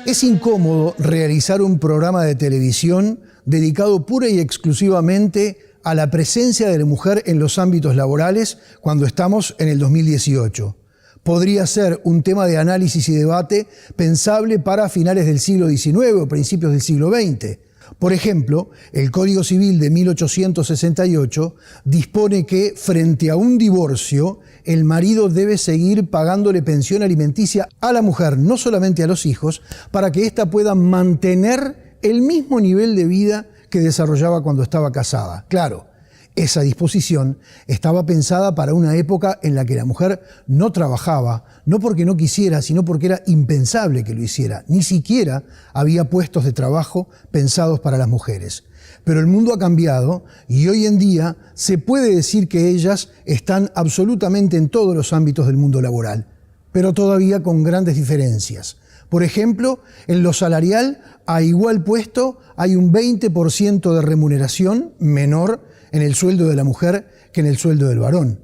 Es incómodo realizar un programa de televisión dedicado pura y exclusivamente a la presencia de la mujer en los ámbitos laborales cuando estamos en el 2018. Podría ser un tema de análisis y debate pensable para finales del siglo XIX o principios del siglo XX. Por ejemplo, el Código Civil de 1868 dispone que, frente a un divorcio, el marido debe seguir pagándole pensión alimenticia a la mujer, no solamente a los hijos, para que ésta pueda mantener el mismo nivel de vida que desarrollaba cuando estaba casada. Claro, esa disposición estaba pensada para una época en la que la mujer no trabajaba, no porque no quisiera, sino porque era impensable que lo hiciera. Ni siquiera había puestos de trabajo pensados para las mujeres. Pero el mundo ha cambiado y hoy en día se puede decir que ellas están absolutamente en todos los ámbitos del mundo laboral, pero todavía con grandes diferencias. Por ejemplo, en lo salarial, a igual puesto hay un 20% de remuneración menor en el sueldo de la mujer que en el sueldo del varón.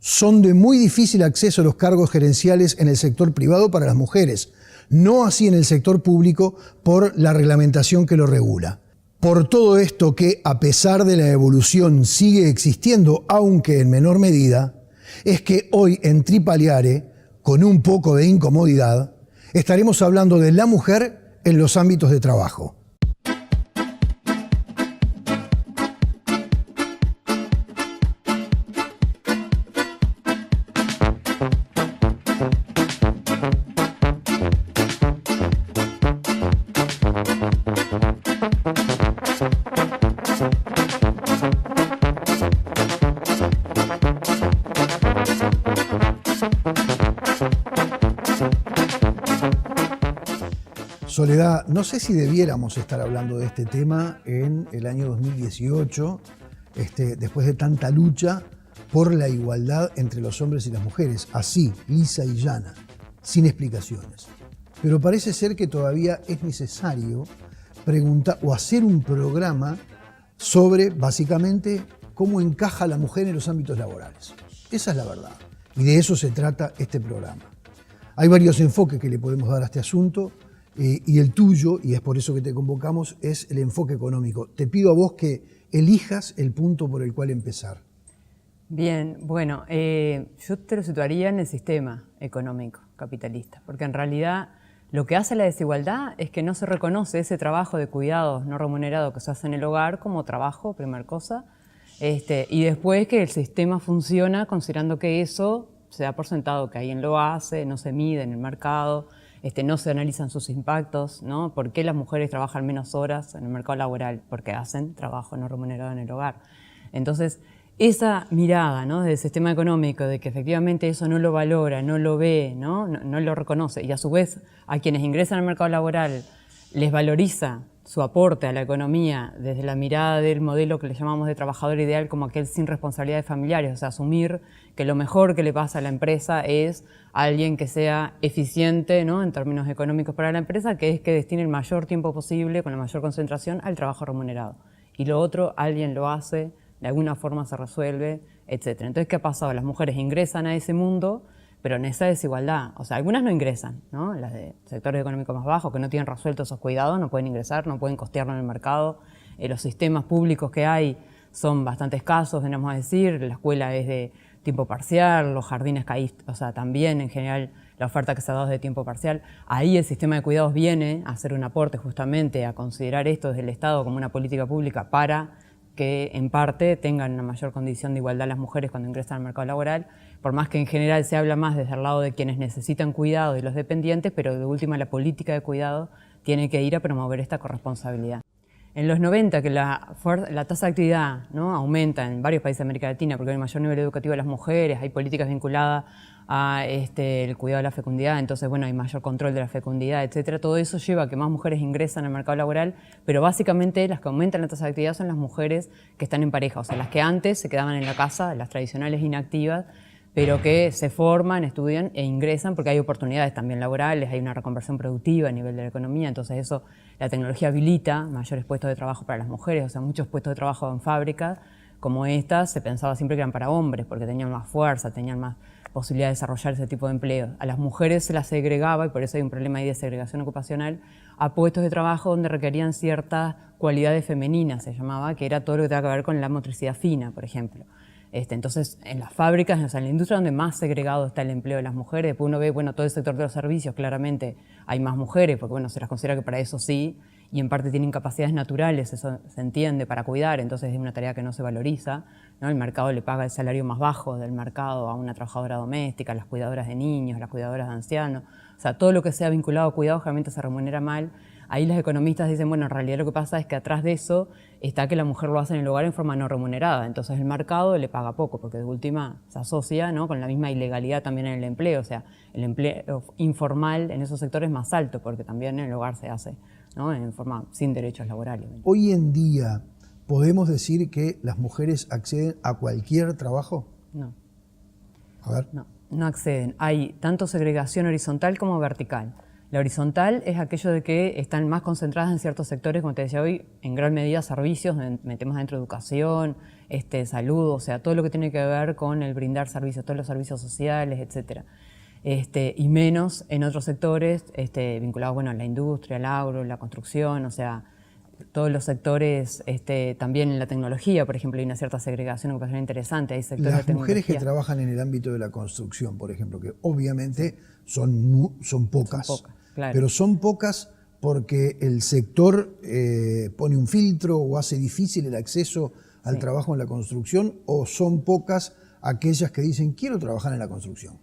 Son de muy difícil acceso a los cargos gerenciales en el sector privado para las mujeres, no así en el sector público por la reglamentación que lo regula. Por todo esto que, a pesar de la evolución, sigue existiendo, aunque en menor medida, es que hoy en Tripaliare, con un poco de incomodidad, estaremos hablando de la mujer en los ámbitos de trabajo. Soledad, no sé si debiéramos estar hablando de este tema en el año 2018, después de tanta lucha por la igualdad entre los hombres y las mujeres, así, lisa y llana, sin explicaciones. Pero parece ser que todavía es necesario preguntar o hacer un programa sobre, básicamente, cómo encaja la mujer en los ámbitos laborales. Esa es la verdad. Y de eso se trata este programa. Hay varios enfoques que le podemos dar a este asunto. Y el tuyo, y es por eso que te convocamos, es el enfoque económico. Te pido a vos que elijas el punto por el cual empezar. Bien, bueno, yo te lo situaría en el sistema económico capitalista, porque en realidad lo que hace la desigualdad es que no se reconoce ese trabajo de cuidados no remunerado que se hace en el hogar como trabajo, primera cosa, y después que el sistema funciona considerando que eso se da por sentado que alguien lo hace, no se mide en el mercado, no se analizan sus impactos, ¿no? ¿Por qué las mujeres trabajan menos horas en el mercado laboral? Porque hacen trabajo no remunerado en el hogar. Entonces, esa mirada, ¿no?, del sistema económico, de que efectivamente eso no lo valora, no lo ve, no lo reconoce, y a su vez a quienes ingresan al mercado laboral les valoriza su aporte a la economía desde la mirada del modelo que le llamamos de trabajador ideal como aquel sin responsabilidades familiares, o sea, asumir que lo mejor que le pasa a la empresa es alguien que sea eficiente, ¿no?, en términos económicos para la empresa, que es que destine el mayor tiempo posible, con la mayor concentración, al trabajo remunerado. Y lo otro, alguien lo hace, de alguna forma se resuelve, etc. Entonces, ¿qué ha pasado? Las mujeres ingresan a ese mundo, pero en esa desigualdad. O sea, algunas no ingresan, ¿no? Las de sectores económicos más bajos, que no tienen resueltos esos cuidados, no pueden ingresar, no pueden costearlo en el mercado. Los sistemas públicos que hay son bastante escasos, venimos a decir. La escuela es de tiempo parcial, los jardines que hay, o sea, también en general la oferta que se ha dado es de tiempo parcial. Ahí el sistema de cuidados viene a hacer un aporte justamente a considerar esto desde el Estado como una política pública para que en parte tengan una mayor condición de igualdad las mujeres cuando ingresan al mercado laboral, por más que en general se habla más desde el lado de quienes necesitan cuidado y los dependientes, pero de última la política de cuidado tiene que ir a promover esta corresponsabilidad. En los 90, que la tasa de actividad, ¿no?, aumenta en varios países de América Latina porque hay un mayor nivel educativo de las mujeres, hay políticas vinculadas a el cuidado de la fecundidad, entonces bueno, hay mayor control de la fecundidad, etcétera. Todo eso lleva a que más mujeres ingresan al mercado laboral, pero básicamente las que aumentan la tasa de actividad son las mujeres que están en pareja, o sea, las que antes se quedaban en la casa, las tradicionales inactivas, pero que se forman, estudian e ingresan porque hay oportunidades también laborales, hay una reconversión productiva a nivel de la economía, entonces eso, la tecnología habilita mayores puestos de trabajo para las mujeres, o sea, muchos puestos de trabajo en fábricas como estas se pensaba siempre que eran para hombres porque tenían más fuerza, tenían más posibilidad de desarrollar ese tipo de empleos. A las mujeres se las segregaba, y por eso hay un problema ahí de segregación ocupacional, a puestos de trabajo donde requerían ciertas cualidades femeninas, se llamaba, que era todo lo que tenga que ver con la motricidad fina, por ejemplo. Entonces, en las fábricas, o sea, en la industria donde más segregado está el empleo de las mujeres, después uno ve, bueno, todo el sector de los servicios, claramente hay más mujeres, porque bueno, se las considera que para eso sí, y en parte tienen capacidades naturales, eso se entiende, para cuidar, entonces es una tarea que no se valoriza, ¿no? El mercado le paga el salario más bajo del mercado a una trabajadora doméstica, a las cuidadoras de niños, a las cuidadoras de ancianos, o sea, todo lo que sea vinculado a cuidado generalmente se remunera mal. Ahí los economistas dicen, bueno, en realidad lo que pasa es que atrás de eso está que la mujer lo hace en el hogar en forma no remunerada, entonces el mercado le paga poco, porque de última se asocia, ¿no?, con la misma ilegalidad también en el empleo, o sea, el empleo informal en esos sectores es más alto, porque también en el hogar se hace, ¿no?, en forma sin derechos laborales. Hoy en día, ¿podemos decir que las mujeres acceden a cualquier trabajo? No. A ver. No acceden. Hay tanto segregación horizontal como vertical. La horizontal es aquello de que están más concentradas en ciertos sectores, como te decía hoy, en gran medida servicios, metemos dentro educación, salud, o sea, todo lo que tiene que ver con el brindar servicios, todos los servicios sociales, etcétera. Y menos en otros sectores vinculados, bueno, a la industria, al agro, la construcción, o sea, todos los sectores, también en la tecnología, por ejemplo, hay una cierta segregación ocupacional interesante. Hay sectores Las de mujeres que tecnología. trabajan en el ámbito de la construcción, por ejemplo, que obviamente son pocas, Claro. pero son pocas porque el sector pone un filtro o hace difícil el acceso al trabajo en la construcción, o son pocas aquellas que dicen quiero trabajar en la construcción.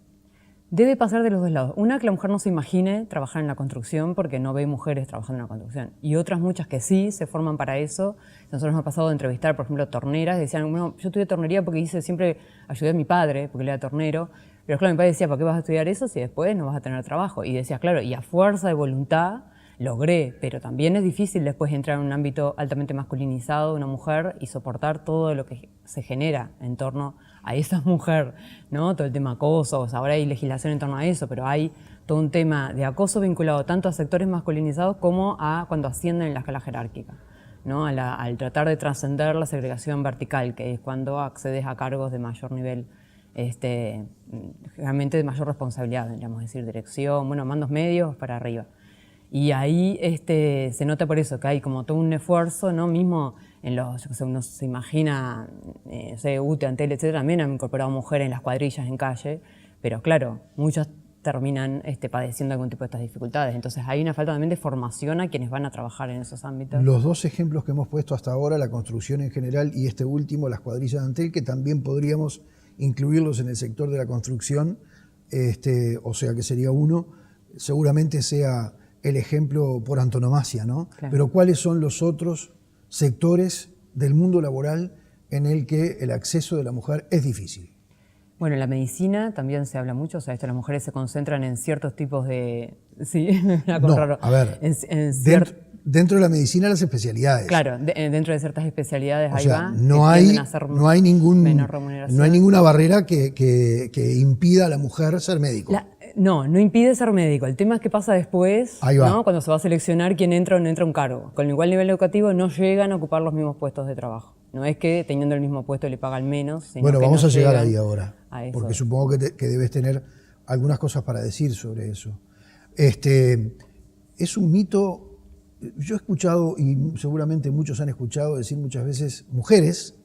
Debe pasar de los dos lados. Una, que la mujer no se imagine trabajar en la construcción porque no ve mujeres trabajando en la construcción. Y otras muchas que sí se forman para eso. Nosotros nos ha pasado de entrevistar, por ejemplo, torneras. Decían, bueno, yo estudié tornería porque siempre ayudé a mi padre, porque él era tornero. Pero claro, mi padre decía, ¿para qué vas a estudiar eso si después no vas a tener trabajo? Y decías, claro, y a fuerza de voluntad logré, pero también es difícil después entrar en un ámbito altamente masculinizado de una mujer y soportar todo lo que se genera en torno a esa mujer, ¿no? Todo el tema acoso, o sea, ahora hay legislación en torno a eso, pero hay todo un tema de acoso vinculado tanto a sectores masculinizados como a cuando ascienden en la escala jerárquica, ¿no? Al tratar de trascender la segregación vertical, que es cuando accedes a cargos de mayor nivel, realmente de mayor responsabilidad, tendríamos decir, dirección, bueno, mandos medios para arriba. Y ahí se nota por eso, que hay como todo un esfuerzo, ¿no? Mismo en los, uno se imagina, UTE, Antel, etcétera, también han incorporado mujeres en las cuadrillas en calle, pero claro, muchas terminan padeciendo algún tipo de estas dificultades. Entonces hay una falta también de formación a quienes van a trabajar en esos ámbitos. Los dos ejemplos que hemos puesto hasta ahora, la construcción en general y este último, las cuadrillas de Antel, que también podríamos incluirlos en el sector de la construcción, o sea que sería uno, seguramente sea el ejemplo por antonomasia, ¿no? Claro. Pero ¿cuáles son los otros sectores del mundo laboral en el que el acceso de la mujer es difícil? Bueno, en la medicina también se habla mucho, o sea, las mujeres se concentran en ciertos tipos de... Sí, no, raro. A ver, dentro de la medicina las especialidades. Claro, dentro de ciertas especialidades, o ahí sea, va. No hay ninguna barrera que impida a la mujer ser médico. No impide ser médico. El tema es qué pasa después, ¿no? Cuando se va a seleccionar quién entra o no entra a un cargo. Con igual nivel educativo no llegan a ocupar los mismos puestos de trabajo. No es que teniendo el mismo puesto le pagan menos, sino bueno, que vamos no a llegar ahí ahora, porque eso. supongo que debes tener algunas cosas para decir sobre eso. Es un mito, yo he escuchado, y seguramente muchos han escuchado decir muchas veces, mujeres,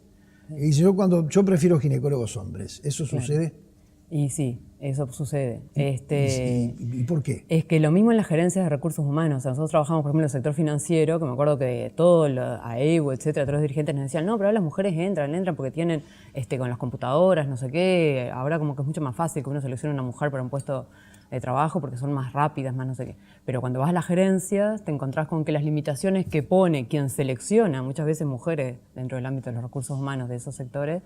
y dicen, yo prefiero ginecólogos hombres. ¿Eso sucede? Y sí, eso sucede. ¿Y por qué? Es que lo mismo en las gerencias de recursos humanos. O sea, nosotros trabajamos, por ejemplo, en el sector financiero, que me acuerdo que todo, AEU, etcétera, todos los dirigentes nos decían, no, pero ahora las mujeres entran porque tienen con las computadoras, no sé qué. Ahora como que es mucho más fácil que uno seleccione a una mujer para un puesto de trabajo porque son más rápidas, más no sé qué. Pero cuando vas a las gerencias te encontrás con que las limitaciones que pone quien selecciona, muchas veces mujeres dentro del ámbito de los recursos humanos de esos sectores,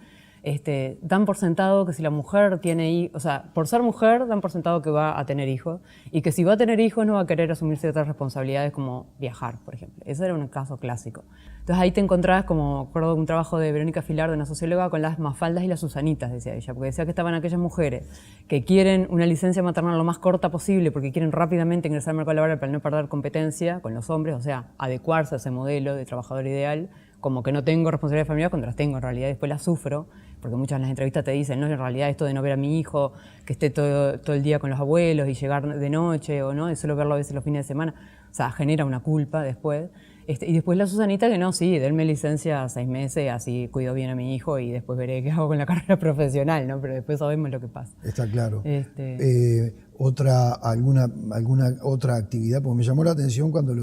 dan por sentado que si la mujer tiene, o sea, por ser mujer dan por sentado que va a tener hijos y que si va a tener hijos no va a querer asumir ciertas responsabilidades como viajar, por ejemplo. Ese era un caso clásico. Entonces ahí te encontrás, como acuerdo de un trabajo de Verónica Filar, de una socióloga, con las Mafaldas y las Susanitas, decía ella, porque decía que estaban aquellas mujeres que quieren una licencia maternal lo más corta posible porque quieren rápidamente ingresar al mercado laboral para no perder competencia con los hombres, o sea, adecuarse a ese modelo de trabajador ideal, como que no tengo responsabilidades familiares cuando las tengo, en realidad después las sufro, porque muchas en las entrevistas te dicen, no, en realidad esto de no ver a mi hijo, que esté todo el día con los abuelos y llegar de noche, o no, de solo verlo a veces los fines de semana, o sea, genera una culpa después. Y después la Susanita que no, sí, denme licencia 6 meses, así cuido bien a mi hijo y después veré qué hago con la carrera profesional, ¿no? Pero después sabemos lo que pasa. Está claro. ¿Alguna otra actividad? Porque me llamó la atención cuando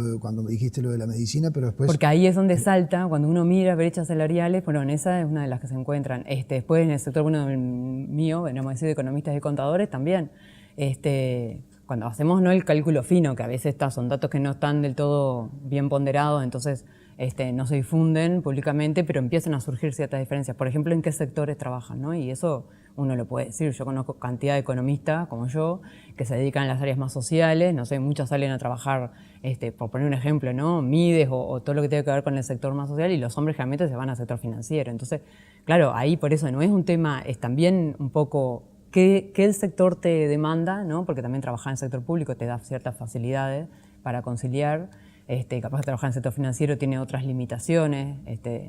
me dijiste lo de la medicina, pero después... Porque ahí es donde salta, cuando uno mira brechas salariales, bueno, en esa es una de las que se encuentran. Después en el sector mío, vamos a decir, de economistas y contadores también. Cuando hacemos el cálculo fino, que a veces son datos que no están del todo bien ponderados, entonces no se difunden públicamente, pero empiezan a surgir ciertas diferencias. Por ejemplo, en qué sectores trabajan, ¿no? Y eso uno lo puede decir. Yo conozco cantidad de economistas, como yo, que se dedican a las áreas más sociales, no sé, muchas salen a trabajar, por poner un ejemplo, ¿no? Mides o todo lo que tiene que ver con el sector más social, y los hombres generalmente se van al sector financiero. Entonces, claro, ahí por eso no es un tema, es también un poco... ¿Qué el sector te demanda? ¿No? Porque también trabajar en el sector público te da ciertas facilidades para conciliar. Capaz de trabajar en el sector financiero tiene otras limitaciones,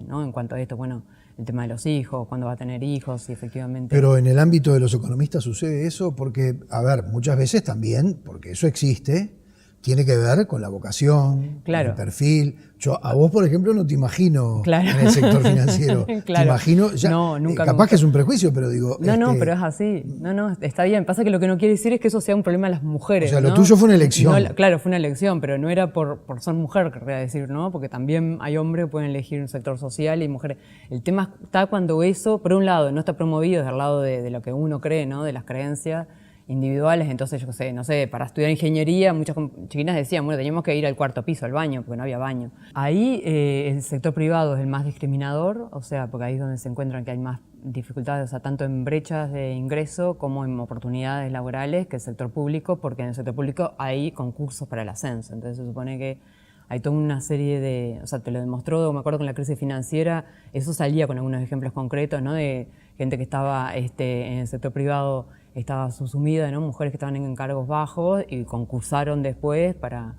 ¿no? En cuanto a esto, bueno, el tema de los hijos, cuándo va a tener hijos y efectivamente... Pero en el ámbito de los economistas sucede eso porque, a ver, muchas veces también, porque eso existe, tiene que ver con la vocación, claro, con el perfil. Yo a vos, por ejemplo, no te imagino claro, en el sector financiero. Claro. Te imagino, ya, no, nunca, capaz nunca. Que es un prejuicio, pero digo... No, pero es así. No, está bien. Pasa que lo que no quiere decir es que eso sea un problema de las mujeres. O sea, lo ¿no? tuyo fue una elección. No, claro, fue una elección, pero no era por ser mujer, querría decir, ¿no? Porque también hay hombres que pueden elegir un sector social y mujeres. El tema está cuando eso, por un lado, no está promovido desde el lado de lo que uno cree, ¿no? De las creencias individuales. Entonces, yo qué sé, no sé, para estudiar ingeniería, muchas chiquinas decían, bueno, teníamos que ir al cuarto piso, al baño, porque no había baño. Ahí el sector privado es el más discriminador, o sea, porque ahí es donde se encuentran que hay más dificultades, o sea, tanto en brechas de ingreso como en oportunidades laborales que el sector público, porque en el sector público hay concursos para el ascenso. Entonces se supone que hay toda una serie de, o sea, te lo demostró, me acuerdo con la crisis financiera, eso salía con algunos ejemplos concretos, ¿no? De gente que estaba en el sector privado, estaba subsumida, ¿no? Mujeres que estaban en cargos bajos y concursaron después para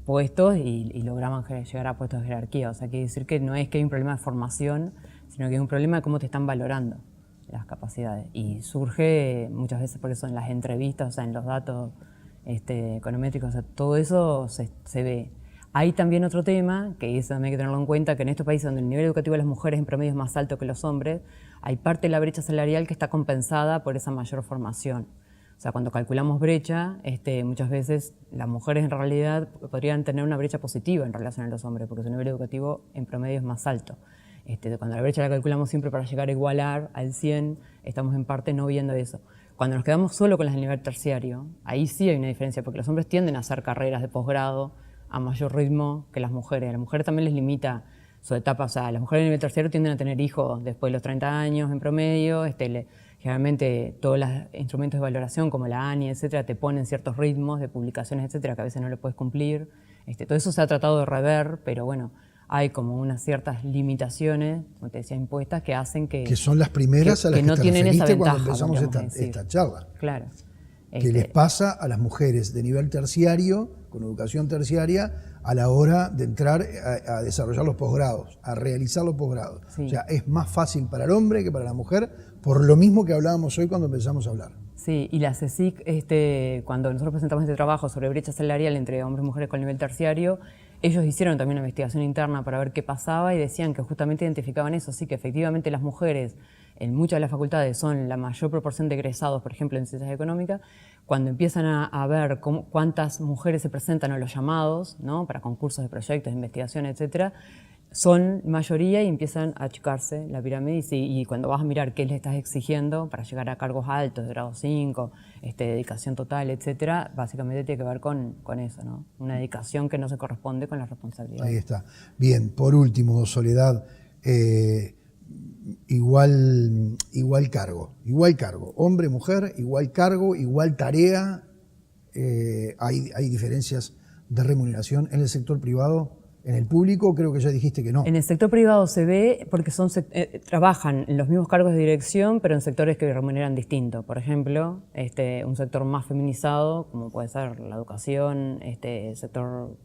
puestos y lograban llegar a puestos de jerarquía. O sea, quiere decir que no es que hay un problema de formación, sino que hay un problema de cómo te están valorando las capacidades. Y surge muchas veces por eso en las entrevistas, o sea, en los datos econométricos, o sea, todo eso se ve. Hay también otro tema, que eso también hay que tenerlo en cuenta, que en estos países donde el nivel educativo de las mujeres en promedio es más alto que los hombres, hay parte de la brecha salarial que está compensada por esa mayor formación. O sea, cuando calculamos brecha, muchas veces las mujeres en realidad podrían tener una brecha positiva en relación a los hombres, porque su nivel educativo en promedio es más alto. Cuando la brecha la calculamos siempre para llegar a igualar al 100, estamos en parte no viendo eso. Cuando nos quedamos solo con las del nivel terciario, ahí sí hay una diferencia, porque los hombres tienden a hacer carreras de posgrado a mayor ritmo que las mujeres. A las mujeres también les limita su etapa, o sea, las mujeres de nivel terciario tienden a tener hijos después de los 30 años en promedio, generalmente todos los instrumentos de valoración como la ANI, etcétera, te ponen ciertos ritmos de publicaciones, etcétera, que a veces no lo puedes cumplir. Todo eso se ha tratado de rever, pero bueno, hay como unas ciertas limitaciones, como te decía, impuestas, que hacen que son las primeras a las que no te tienen esa referiste ventaja, cuando empezamos esta charla. Claro. Que les pasa a las mujeres de nivel terciario, con educación terciaria, a la hora de entrar a desarrollar los posgrados, a realizar los posgrados. Sí. O sea, es más fácil para el hombre que para la mujer, por lo mismo que hablábamos hoy cuando empezamos a hablar. Sí, y la CSIC, cuando nosotros presentamos este trabajo sobre brecha salarial entre hombres y mujeres con nivel terciario, ellos hicieron también una investigación interna para ver qué pasaba y decían que justamente identificaban eso, sí, que efectivamente las mujeres en muchas de las facultades son la mayor proporción de egresados, por ejemplo, en ciencias económicas. Cuando empiezan a ver cuántas mujeres se presentan a los llamados, ¿no? Para concursos de proyectos, de investigación, etcétera, son mayoría y empiezan a achicarse la pirámide y cuando vas a mirar qué le estás exigiendo para llegar a cargos altos, de grado 5, dedicación total, etcétera, básicamente tiene que ver con eso, ¿no? Una dedicación que no se corresponde con la responsabilidad. Ahí está. Bien, por último, Soledad, igual cargo, hombre, mujer, igual cargo, igual tarea, hay diferencias de remuneración en el sector privado. En el público creo que ya dijiste que no. En el sector privado se ve porque trabajan en los mismos cargos de dirección, pero en sectores que remuneran distinto. Por ejemplo, un sector más feminizado, como puede ser la educación, el sector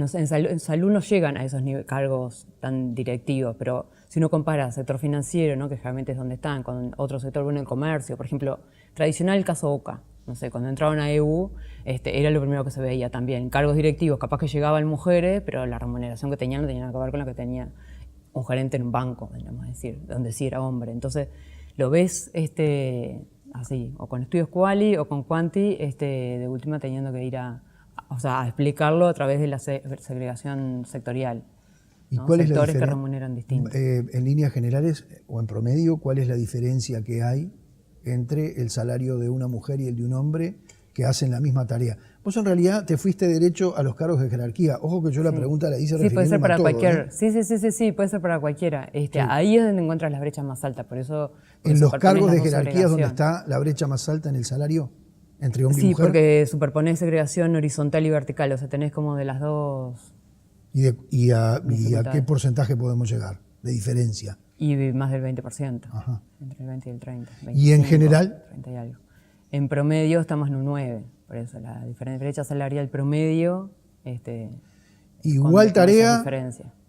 en salud no llegan a esos cargos tan directivos, pero si uno compara el sector financiero, ¿no? que generalmente es donde están, con otro sector, bueno, en comercio, por ejemplo, tradicional el caso Oca, no sé, cuando entraron a EU, era lo primero que se veía también. Cargos directivos, capaz que llegaban mujeres, pero la remuneración que tenían no tenía nada que ver con la que tenía un gerente en un banco, digamos decir, donde sí era hombre. Entonces, lo ves así, o con estudios Quali o con Quanti, de última teniendo que ir a explicarlo a través de la segregación sectorial. ¿Y ¿no? cuál Sectores es la que remuneran distinto. En líneas generales o en promedio, ¿cuál es la diferencia que hay entre el salario de una mujer y el de un hombre que hacen la misma tarea? Vos en realidad te fuiste derecho a los cargos de jerarquía. Ojo que yo la pregunta la hice refiriéndome puede ser para todo, cualquier. Sí, puede ser para cualquiera. Ahí es donde encuentras las brechas más altas, por eso en los cargos de jerarquía es donde está la brecha más alta en el salario entre hombre y mujer. Sí, porque superponés segregación horizontal y vertical, o sea, tenés como de las dos. ¿Y a qué porcentaje podemos llegar de diferencia? Y más del 20%. Ajá. Entre el 20 y el 30. 25, ¿Y en general? 30 y algo. En promedio estamos en un 9, por eso la brecha salarial promedio. Igual tarea,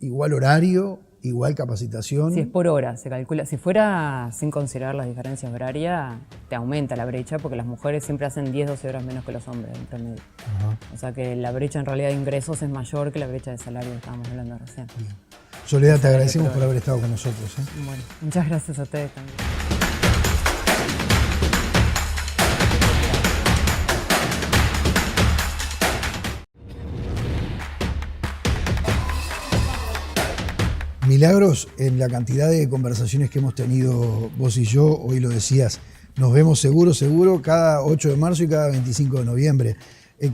igual horario, igual capacitación. Si es por hora, se calcula. Si fuera sin considerar las diferencias horarias, te aumenta la brecha porque las mujeres siempre hacen 10, 12 horas menos que los hombres en promedio. Ajá. O sea que la brecha en realidad de ingresos es mayor que la brecha de salario que estábamos hablando recién. Bien. Soledad, te agradecemos por haber estado con nosotros. Bueno, muchas gracias a ustedes también. Milagros en la cantidad de conversaciones que hemos tenido vos y yo, hoy lo decías, nos vemos seguro, cada 8 de marzo y cada 25 de noviembre.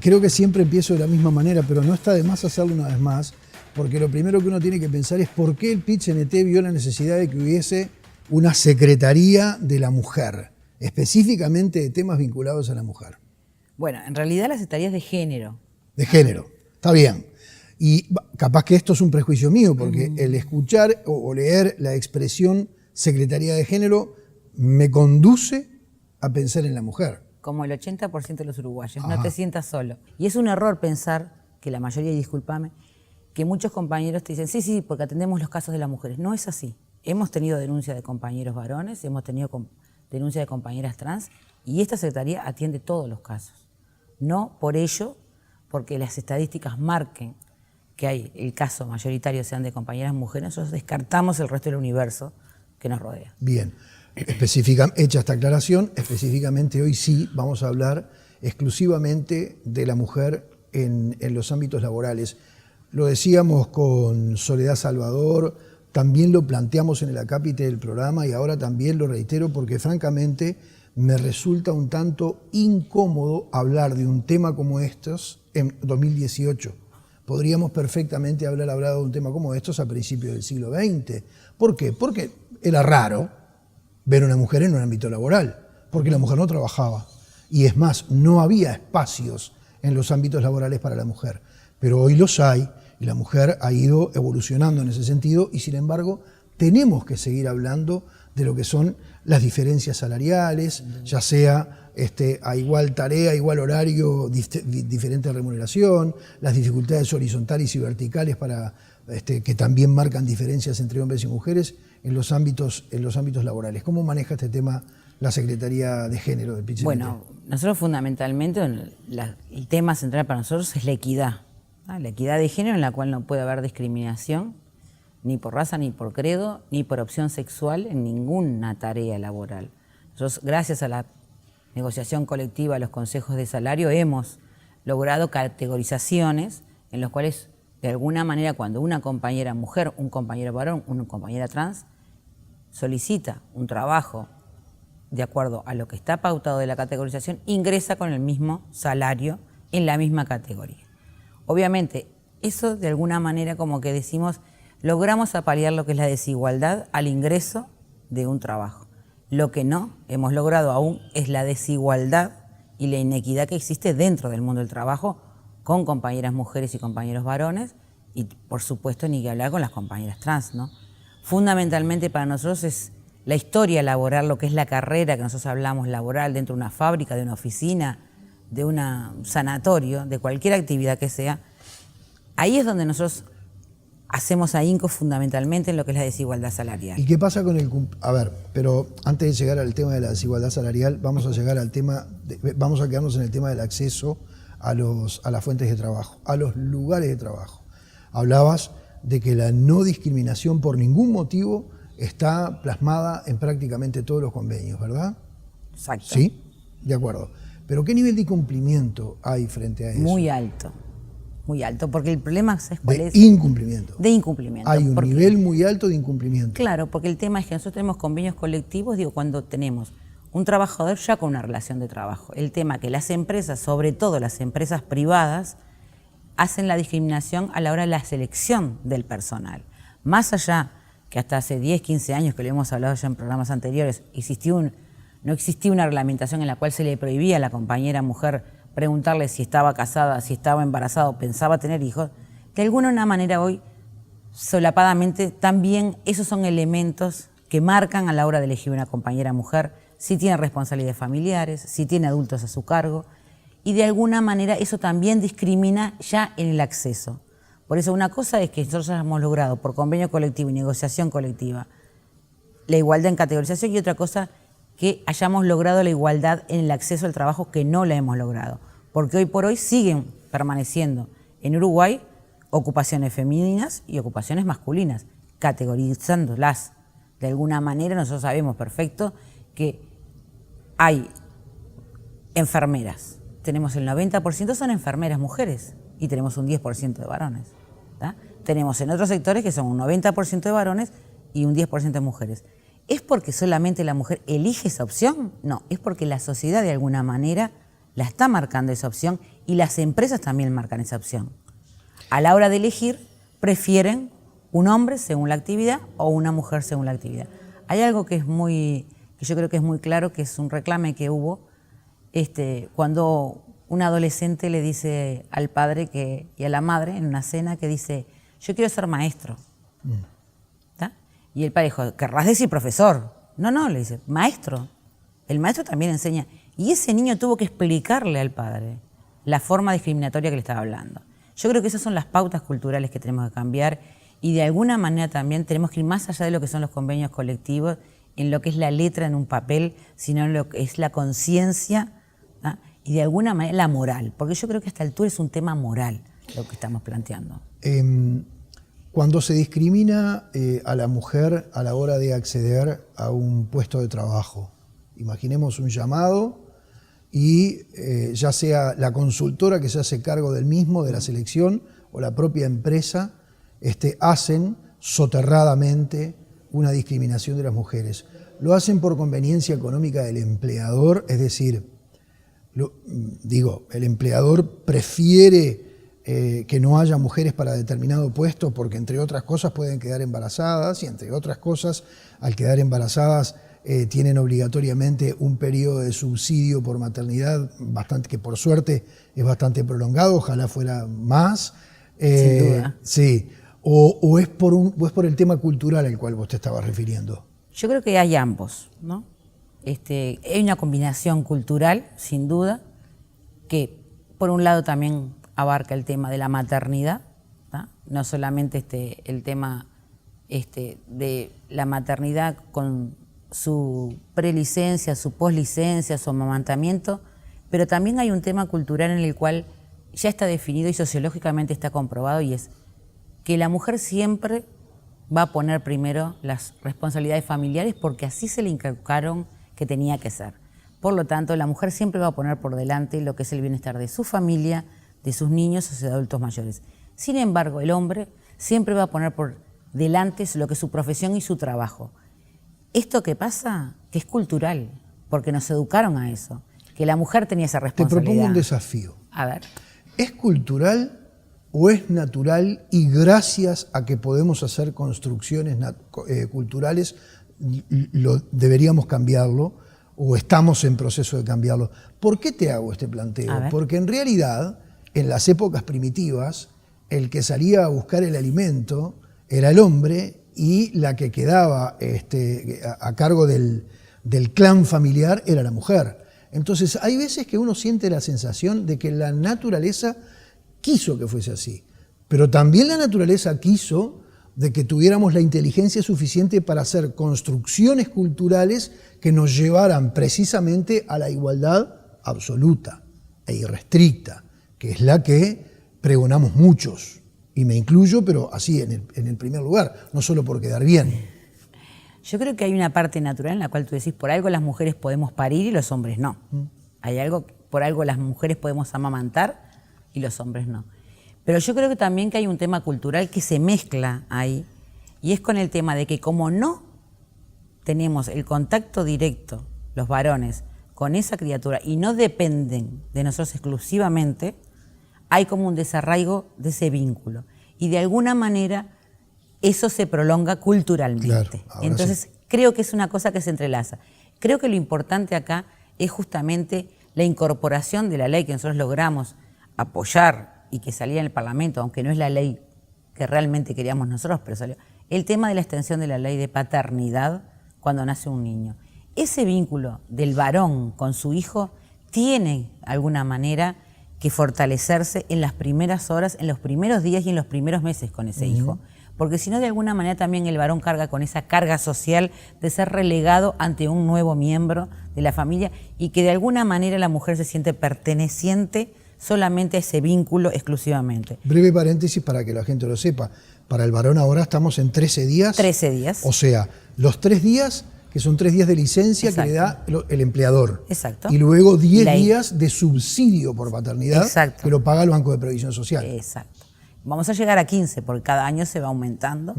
Creo que siempre empiezo de la misma manera, pero no está de más hacerlo una vez más, porque lo primero que uno tiene que pensar es por qué el PIT-CNT vio la necesidad de que hubiese una Secretaría de la Mujer, específicamente de temas vinculados a la mujer. Bueno, en realidad la Secretaría es de género. De género, está bien. Y capaz que esto es un prejuicio mío, porque el escuchar o leer la expresión Secretaría de Género me conduce a pensar en la mujer. Como el 80% de los uruguayos, Ajá. No te sientas solo. Y es un error pensar, que la mayoría, y discúlpame, que muchos compañeros te dicen, sí, porque atendemos los casos de las mujeres. No es así. Hemos tenido denuncias de compañeros varones, hemos tenido denuncias de compañeras trans, y esta Secretaría atiende todos los casos. No por ello, porque las estadísticas marquen que hay el caso mayoritario sean de compañeras mujeres, nosotros descartamos el resto del universo que nos rodea. Bien, hecha esta aclaración, específicamente hoy sí vamos a hablar exclusivamente de la mujer en los ámbitos laborales. Lo decíamos con Soledad Salvador, también lo planteamos en el acápite del programa y ahora también lo reitero porque francamente me resulta un tanto incómodo hablar de un tema como estos en 2018. Podríamos perfectamente haber hablado de un tema como estos a principios del siglo XX. ¿Por qué? Porque era raro ver a una mujer en un ámbito laboral, porque la mujer no trabajaba. Y es más, no había espacios en los ámbitos laborales para la mujer. Pero hoy los hay y la mujer ha ido evolucionando en ese sentido y sin embargo tenemos que seguir hablando de lo que son las diferencias salariales, ya sea a igual tarea, igual horario, diferente remuneración, las dificultades horizontales y verticales que también marcan diferencias entre hombres y mujeres en los ámbitos laborales. ¿Cómo maneja este tema la Secretaría de Género del PIT-CNT? Bueno, nosotros fundamentalmente, el tema central para nosotros es la equidad. La equidad de género en la cual no puede haber discriminación, ni por raza, ni por credo, ni por opción sexual en ninguna tarea laboral. Nosotros, gracias a la negociación colectiva, a los consejos de salario, hemos logrado categorizaciones en las cuales, de alguna manera, cuando una compañera mujer, un compañero varón, una compañera trans, solicita un trabajo de acuerdo a lo que está pautado de la categorización, ingresa con el mismo salario en la misma categoría. Obviamente, eso de alguna manera como que decimos, logramos apalear lo que es la desigualdad al ingreso de un trabajo. Lo que no hemos logrado aún es la desigualdad y la inequidad que existe dentro del mundo del trabajo con compañeras mujeres y compañeros varones y, por supuesto, ni que hablar con las compañeras trans, ¿no? Fundamentalmente para nosotros es la historia laboral, lo que es la carrera que nosotros hablamos laboral dentro de una fábrica, de una oficina, de un sanatorio, de cualquier actividad que sea, ahí es donde nosotros hacemos ahínco fundamentalmente en lo que es la desigualdad salarial. ¿Y qué pasa con el... A ver, pero antes de llegar al tema de la desigualdad salarial, vamos a llegar al tema, vamos a quedarnos en el tema del acceso a las fuentes de trabajo, a los lugares de trabajo. Hablabas de que la no discriminación por ningún motivo está plasmada en prácticamente todos los convenios, ¿verdad? Exacto. Sí, de acuerdo. Pero ¿qué nivel de incumplimiento hay frente a eso? Muy alto, porque el problema, ¿sabes cuál es? De incumplimiento. De incumplimiento. Hay un nivel muy alto de incumplimiento. Claro, porque el tema es que nosotros tenemos convenios colectivos, digo, cuando tenemos un trabajador ya con una relación de trabajo. El tema que las empresas, sobre todo las empresas privadas, hacen la discriminación a la hora de la selección del personal. Más allá que hasta hace 10, 15 años, que lo hemos hablado ya en programas anteriores, no existía una reglamentación en la cual se le prohibía a la compañera mujer preguntarle si estaba casada, si estaba embarazada o pensaba tener hijos. De alguna manera hoy, solapadamente, también esos son elementos que marcan a la hora de elegir una compañera mujer, si tiene responsabilidades familiares, si tiene adultos a su cargo, y de alguna manera eso también discrimina ya en el acceso. Por eso una cosa es que nosotros hemos logrado por convenio colectivo y negociación colectiva la igualdad en categorización, y otra cosa que hayamos logrado la igualdad en el acceso al trabajo, que no la hemos logrado. Porque hoy por hoy siguen permaneciendo en Uruguay ocupaciones femeninas y ocupaciones masculinas, categorizándolas. De alguna manera nosotros sabemos perfecto que hay enfermeras. Tenemos el 90% son enfermeras mujeres y tenemos un 10% de varones. ¿Tá? Tenemos en otros sectores que son un 90% de varones y un 10% de mujeres. ¿Es porque solamente la mujer elige esa opción? No, es porque la sociedad de alguna manera la está marcando esa opción y las empresas también marcan esa opción. A la hora de elegir, prefieren un hombre según la actividad o una mujer según la actividad. Hay algo que yo creo que es muy claro, que es un reclame que hubo cuando un adolescente le dice al padre y a la madre en una cena que dice, yo quiero ser maestro. ¿Tá? Y el padre dijo, ¿querrás decir profesor? No, le dice, maestro. El maestro también enseña. Y ese niño tuvo que explicarle al padre la forma discriminatoria que le estaba hablando. Yo creo que esas son las pautas culturales que tenemos que cambiar, y de alguna manera también tenemos que ir más allá de lo que son los convenios colectivos, en lo que es la letra en un papel, sino en lo que es la conciencia, ¿tá? Y de alguna manera la moral, porque yo creo que a esta altura es un tema moral lo que estamos planteando. Cuando se discrimina a la mujer a la hora de acceder a un puesto de trabajo, imaginemos un llamado y ya sea la consultora que se hace cargo del mismo, de la selección, o la propia empresa, hacen soterradamente una discriminación de las mujeres. Lo hacen por conveniencia económica del empleador, es decir, el empleador prefiere que no haya mujeres para determinado puesto porque, entre otras cosas, pueden quedar embarazadas, y entre otras cosas, al quedar embarazadas tienen obligatoriamente un periodo de subsidio por maternidad que por suerte es bastante prolongado, ojalá fuera más. Sin duda. Sí. ¿O es por el tema cultural al cual vos te estabas refiriendo? Yo creo que hay ambos, ¿no? Hay una combinación cultural, sin duda, que por un lado también abarca el tema de la maternidad, ¿tá? No solamente el tema de la maternidad con su prelicencia, su poslicencia, su amamantamiento, pero también hay un tema cultural en el cual ya está definido y sociológicamente está comprobado, y es que la mujer siempre va a poner primero las responsabilidades familiares porque así se le inculcaron que tenía que ser. Por lo tanto, la mujer siempre va a poner por delante lo que es el bienestar de su familia, de sus niños o de adultos mayores. Sin embargo, el hombre siempre va a poner por delante lo que es su profesión y su trabajo. ¿Esto qué pasa? Que es cultural, porque nos educaron a eso, que la mujer tenía esa responsabilidad. Te propongo un desafío. A ver. ¿Es cultural o es natural, y gracias a que podemos hacer construcciones culturales deberíamos cambiarlo, o estamos en proceso de cambiarlo? ¿Por qué te hago este planteo? Porque en realidad, en las épocas primitivas, el que salía a buscar el alimento era el hombre, y la que quedaba a cargo del clan familiar era la mujer. Entonces hay veces que uno siente la sensación de que la naturaleza quiso que fuese así. Pero también la naturaleza quiso de que tuviéramos la inteligencia suficiente para hacer construcciones culturales que nos llevaran precisamente a la igualdad absoluta e irrestricta, que es la que pregonamos muchos, y me incluyo, pero así en el primer lugar, no solo por quedar bien. Yo creo que hay una parte natural en la cual tú decís, por algo las mujeres podemos parir y los hombres no. Hay algo, por algo las mujeres podemos amamantar y los hombres no. Pero yo creo que también que hay un tema cultural que se mezcla ahí, y es con el tema de que como no tenemos el contacto directo, los varones, con esa criatura, y no dependen de nosotros exclusivamente, hay como un desarraigo de ese vínculo. Y de alguna manera eso se prolonga culturalmente. Claro, entonces sí. Creo que es una cosa que se entrelaza. Creo que lo importante acá es justamente la incorporación de la ley que nosotros logramos apoyar y que salía en el Parlamento, aunque no es la ley que realmente queríamos nosotros, pero salió. El tema de la extensión de la ley de paternidad cuando nace un niño. Ese vínculo del varón con su hijo tiene, de alguna manera, que fortalecerse en las primeras horas, en los primeros días y en los primeros meses con ese hijo. Porque si no, de alguna manera también el varón carga con esa carga social de ser relegado ante un nuevo miembro de la familia y que de alguna manera la mujer se siente perteneciente solamente a ese vínculo exclusivamente. Breve paréntesis para que la gente lo sepa. Para el varón ahora estamos en 13 días. 13 días. O sea, los 3 días, que son 3 días de licencia Exacto. que le da el empleador. Exacto. Y luego 10 días de subsidio por paternidad. Exacto. Que lo paga el Banco de Previsión Social. Exacto. Vamos a llegar a 15 porque cada año se va aumentando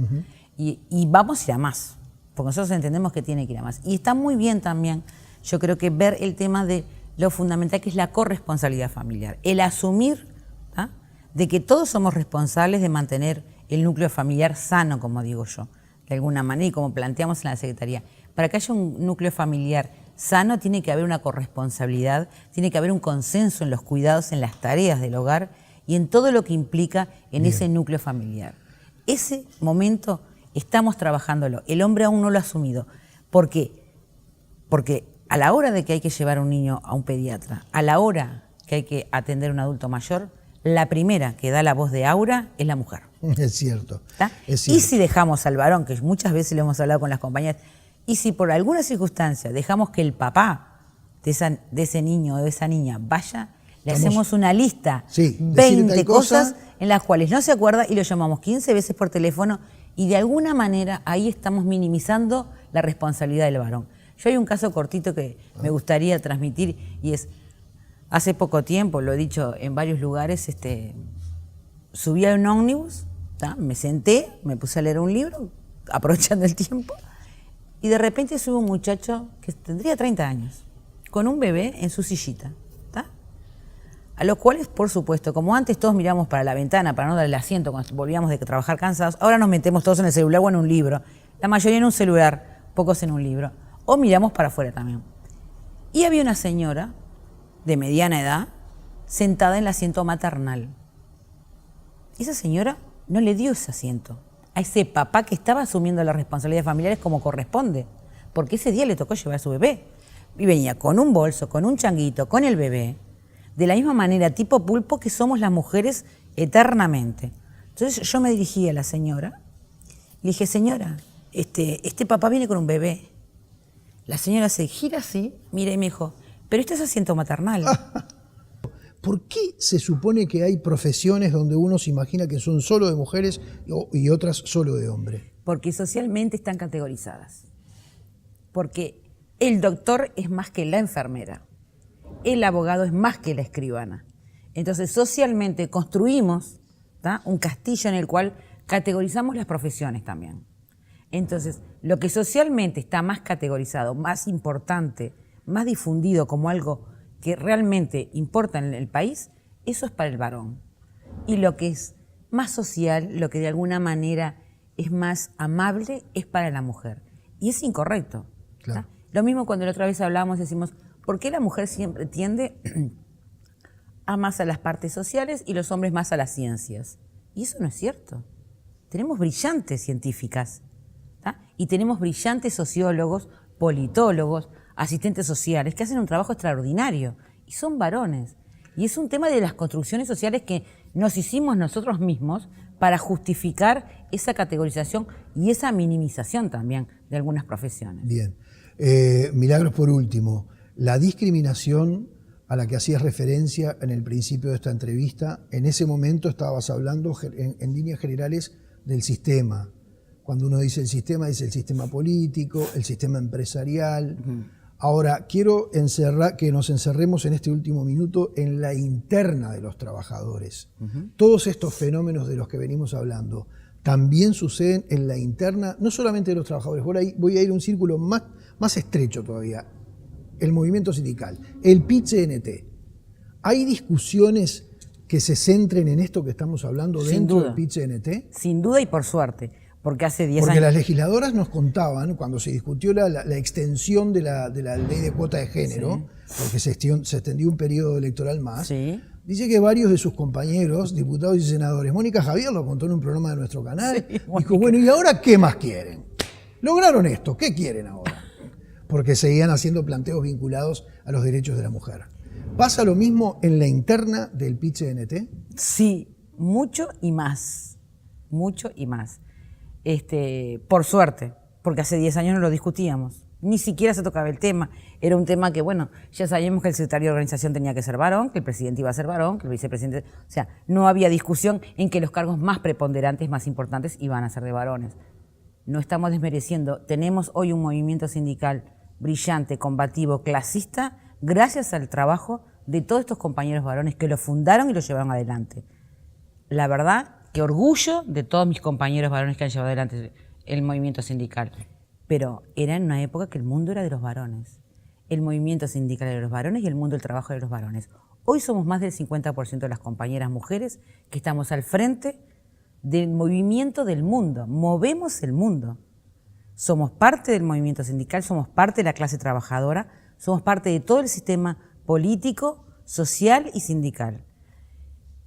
y vamos a ir a más, porque nosotros entendemos que tiene que ir a más. Y está muy bien también, yo creo que ver el tema de lo fundamental que es la corresponsabilidad familiar, el asumir de que todos somos responsables de mantener el núcleo familiar sano, como digo yo, de alguna manera, y como planteamos en la Secretaría. Para que haya un núcleo familiar sano tiene que haber una corresponsabilidad, tiene que haber un consenso en los cuidados, en las tareas del hogar y en todo lo que implica en ese núcleo familiar. Ese momento estamos trabajándolo. El hombre aún no lo ha asumido. ¿Por qué? Porque a la hora de que hay que llevar a un niño a un pediatra, a la hora que hay que atender a un adulto mayor, la primera que da la voz de aura es la mujer. Es cierto. Es cierto. Y si dejamos al varón, que muchas veces lo hemos hablado con las compañeras, y si por alguna circunstancia dejamos que el papá de ese niño o de esa niña vaya, le hacemos una lista, 20 cosas en las cuales no se acuerda y lo llamamos 15 veces por teléfono y de alguna manera ahí estamos minimizando la responsabilidad del varón. Yo hay un caso cortito que me gustaría transmitir y es, hace poco tiempo, lo he dicho en varios lugares, subí a un ómnibus, me senté, me puse a leer un libro, aprovechando el tiempo, y de repente sube un muchacho que tendría 30 años, con un bebé en su sillita. A los cuales, por supuesto, como antes todos miramos para la ventana para no darle asiento cuando volvíamos de trabajar cansados, ahora nos metemos todos en el celular o en un libro. La mayoría en un celular, pocos en un libro. O miramos para afuera también. Y había una señora de mediana edad sentada en el asiento maternal. Y esa señora no le dio ese asiento a ese papá que estaba asumiendo las responsabilidades familiares como corresponde, porque ese día le tocó llevar a su bebé. Y venía con un bolso, con un changuito, con el bebé. De la misma manera, tipo pulpo, que somos las mujeres eternamente. Entonces yo me dirigí a la señora, le dije, señora, este papá viene con un bebé. La señora se gira así, mira y me dijo, pero este es asiento maternal. ¿Por qué se supone que hay profesiones donde uno se imagina que son solo de mujeres y otras solo de hombres? Porque socialmente están categorizadas. Porque el doctor es más que la enfermera. El abogado es más que la escribana. Entonces, socialmente construimos un castillo en el cual categorizamos las profesiones también. Entonces, lo que socialmente está más categorizado, más importante, más difundido como algo que realmente importa en el país, eso es para el varón. Y lo que es más social, lo que de alguna manera es más amable, es para la mujer. Y es incorrecto. Claro. Lo mismo cuando la otra vez hablábamos, decimos, ¿por qué la mujer siempre tiende a más a las partes sociales y los hombres más a las ciencias? Y eso no es cierto. Tenemos brillantes científicas, y tenemos brillantes sociólogos, politólogos, asistentes sociales que hacen un trabajo extraordinario y son varones. Y es un tema de las construcciones sociales que nos hicimos nosotros mismos para justificar esa categorización y esa minimización también de algunas profesiones. Bien. Milagros, por último, la discriminación a la que hacías referencia en el principio de esta entrevista, en ese momento estabas hablando en líneas generales del sistema. Cuando uno dice el sistema, dice el sistema político, el sistema empresarial. Ahora, quiero que nos encerremos en este último minuto en la interna de los trabajadores. Todos estos fenómenos de los que venimos hablando también suceden en la interna, no solamente de los trabajadores. Voy a ir a un círculo más estrecho todavía. El movimiento sindical, el PIT-CNT. ¿Hay discusiones que se centren en esto que estamos hablando dentro del PIT-CNT? Sin duda y por suerte. Porque hace 10 años... Porque las legisladoras nos contaban, cuando se discutió la extensión de la ley de cuota de género, porque se extendió un periodo electoral más, dice que varios de sus compañeros, diputados y senadores, Mónica Javier lo contó en un programa de nuestro canal, dijo, bueno, ¿y ahora qué más quieren? Lograron esto, ¿qué quieren ahora? Porque seguían haciendo planteos vinculados a los derechos de la mujer. ¿Pasa lo mismo en la interna del PIT-CNT? Sí, mucho y más. Mucho y más. Por suerte, porque hace 10 años no lo discutíamos. Ni siquiera se tocaba el tema. Era un tema que, bueno, ya sabíamos que el secretario de organización tenía que ser varón, que el presidente iba a ser varón, que el vicepresidente... O sea, no había discusión en que los cargos más preponderantes, más importantes, iban a ser de varones. No estamos desmereciendo. Tenemos hoy un movimiento sindical brillante, combativo, clasista, gracias al trabajo de todos estos compañeros varones que lo fundaron y lo llevaron adelante. La verdad, que orgullo de todos mis compañeros varones que han llevado adelante el movimiento sindical. Pero era en una época que el mundo era de los varones. El movimiento sindical era de los varones y el mundo del trabajo era de los varones. Hoy somos más del 50% de las compañeras mujeres que estamos al frente del movimiento del mundo. Movemos el mundo. Somos parte del movimiento sindical, somos parte de la clase trabajadora, somos parte de todo el sistema político, social y sindical.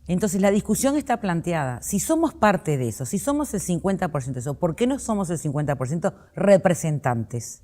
Entonces la discusión está planteada. Si somos parte de eso, si somos el 50% de eso, ¿por qué no somos el 50% representantes?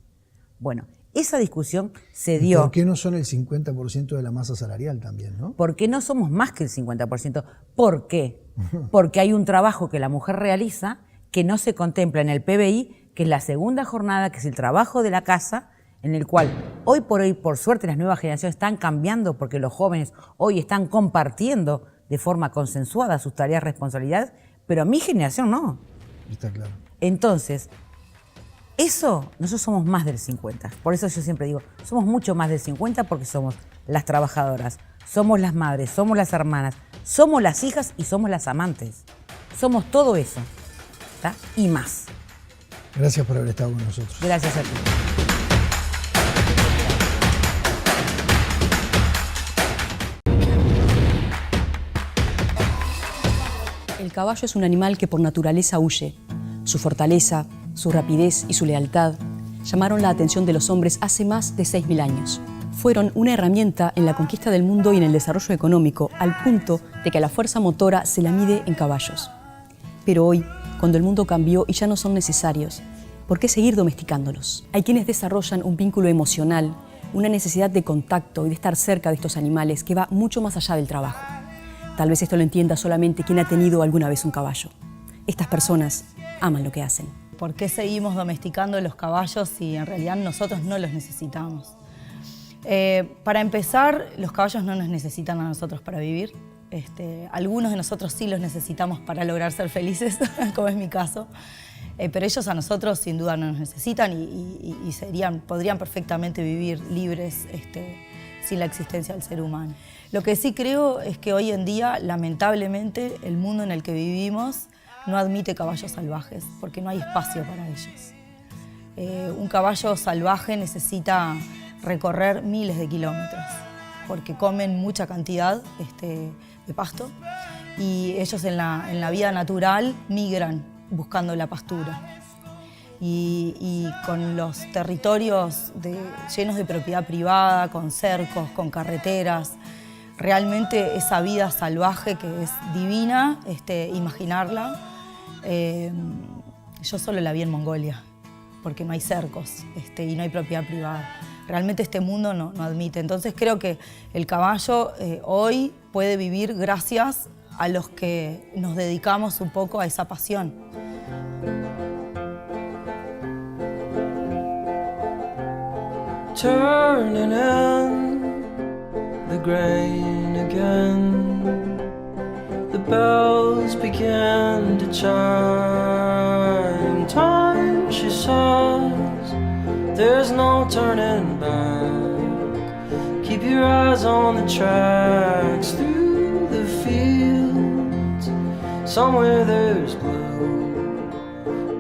Bueno, esa discusión se dio... ¿Por qué no son el 50% de la masa salarial también, no? ¿Por qué no somos más que el 50%? ¿Por qué? Porque hay un trabajo que la mujer realiza que no se contempla en el PBI, que es la segunda jornada, que es el trabajo de la casa, en el cual hoy, por suerte, las nuevas generaciones están cambiando porque los jóvenes hoy están compartiendo de forma consensuada sus tareas, responsabilidades, pero mi generación no. Está claro. Entonces, eso, nosotros somos más del 50. Por eso yo siempre digo, somos mucho más del 50 porque somos las trabajadoras, somos las madres, somos las hermanas, somos las hijas y somos las amantes. Somos todo eso, ¿tá? Y más. Gracias por haber estado con nosotros. Gracias a ti. El caballo es un animal que por naturaleza huye. Su fortaleza, su rapidez y su lealtad llamaron la atención de los hombres hace más de 6.000 años. Fueron una herramienta en la conquista del mundo y en el desarrollo económico, al punto de que a la fuerza motora se la mide en caballos. Pero hoy, cuando el mundo cambió y ya no son necesarios, ¿por qué seguir domesticándolos? Hay quienes desarrollan un vínculo emocional, una necesidad de contacto y de estar cerca de estos animales que va mucho más allá del trabajo. Tal vez esto lo entienda solamente quien ha tenido alguna vez un caballo. Estas personas aman lo que hacen. ¿Por qué seguimos domesticando los caballos si en realidad nosotros no los necesitamos? Para empezar, los caballos no nos necesitan a nosotros para vivir. Algunos de nosotros sí los necesitamos para lograr ser felices, como es mi caso. Pero ellos a nosotros sin duda no nos necesitan y podrían perfectamente vivir libres sin la existencia del ser humano. Lo que sí creo es que hoy en día, lamentablemente, el mundo en el que vivimos no admite caballos salvajes, porque no hay espacio para ellos. Un caballo salvaje necesita recorrer miles de kilómetros, porque comen mucha cantidad de pasto y ellos en la vida natural migran buscando la pastura. Y con los territorios llenos de propiedad privada, con cercos, con carreteras, realmente esa vida salvaje que es divina, imaginarla, yo solo la vi en Mongolia, porque no hay cercos y no hay propiedad privada. Realmente este mundo no admite. Entonces creo que el caballo hoy puede vivir gracias a los que nos dedicamos un poco a esa pasión. Turning in the grain again, the bells began to chime. Time, she says, there's no turning back. Keep your eyes on the tracks through the fields. Somewhere there's blue.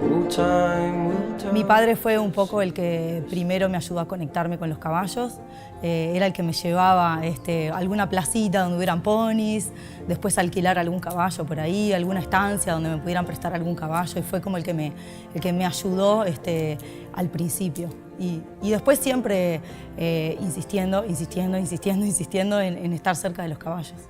Oh, time will tell. Mi padre fue un poco el que primero me ayudó a conectarme con los caballos. Era el que me llevaba a alguna placita donde hubieran ponis, después alquilar algún caballo por ahí, alguna estancia donde me pudieran prestar algún caballo, y fue como el que me ayudó al principio. Y después siempre insistiendo en estar cerca de los caballos.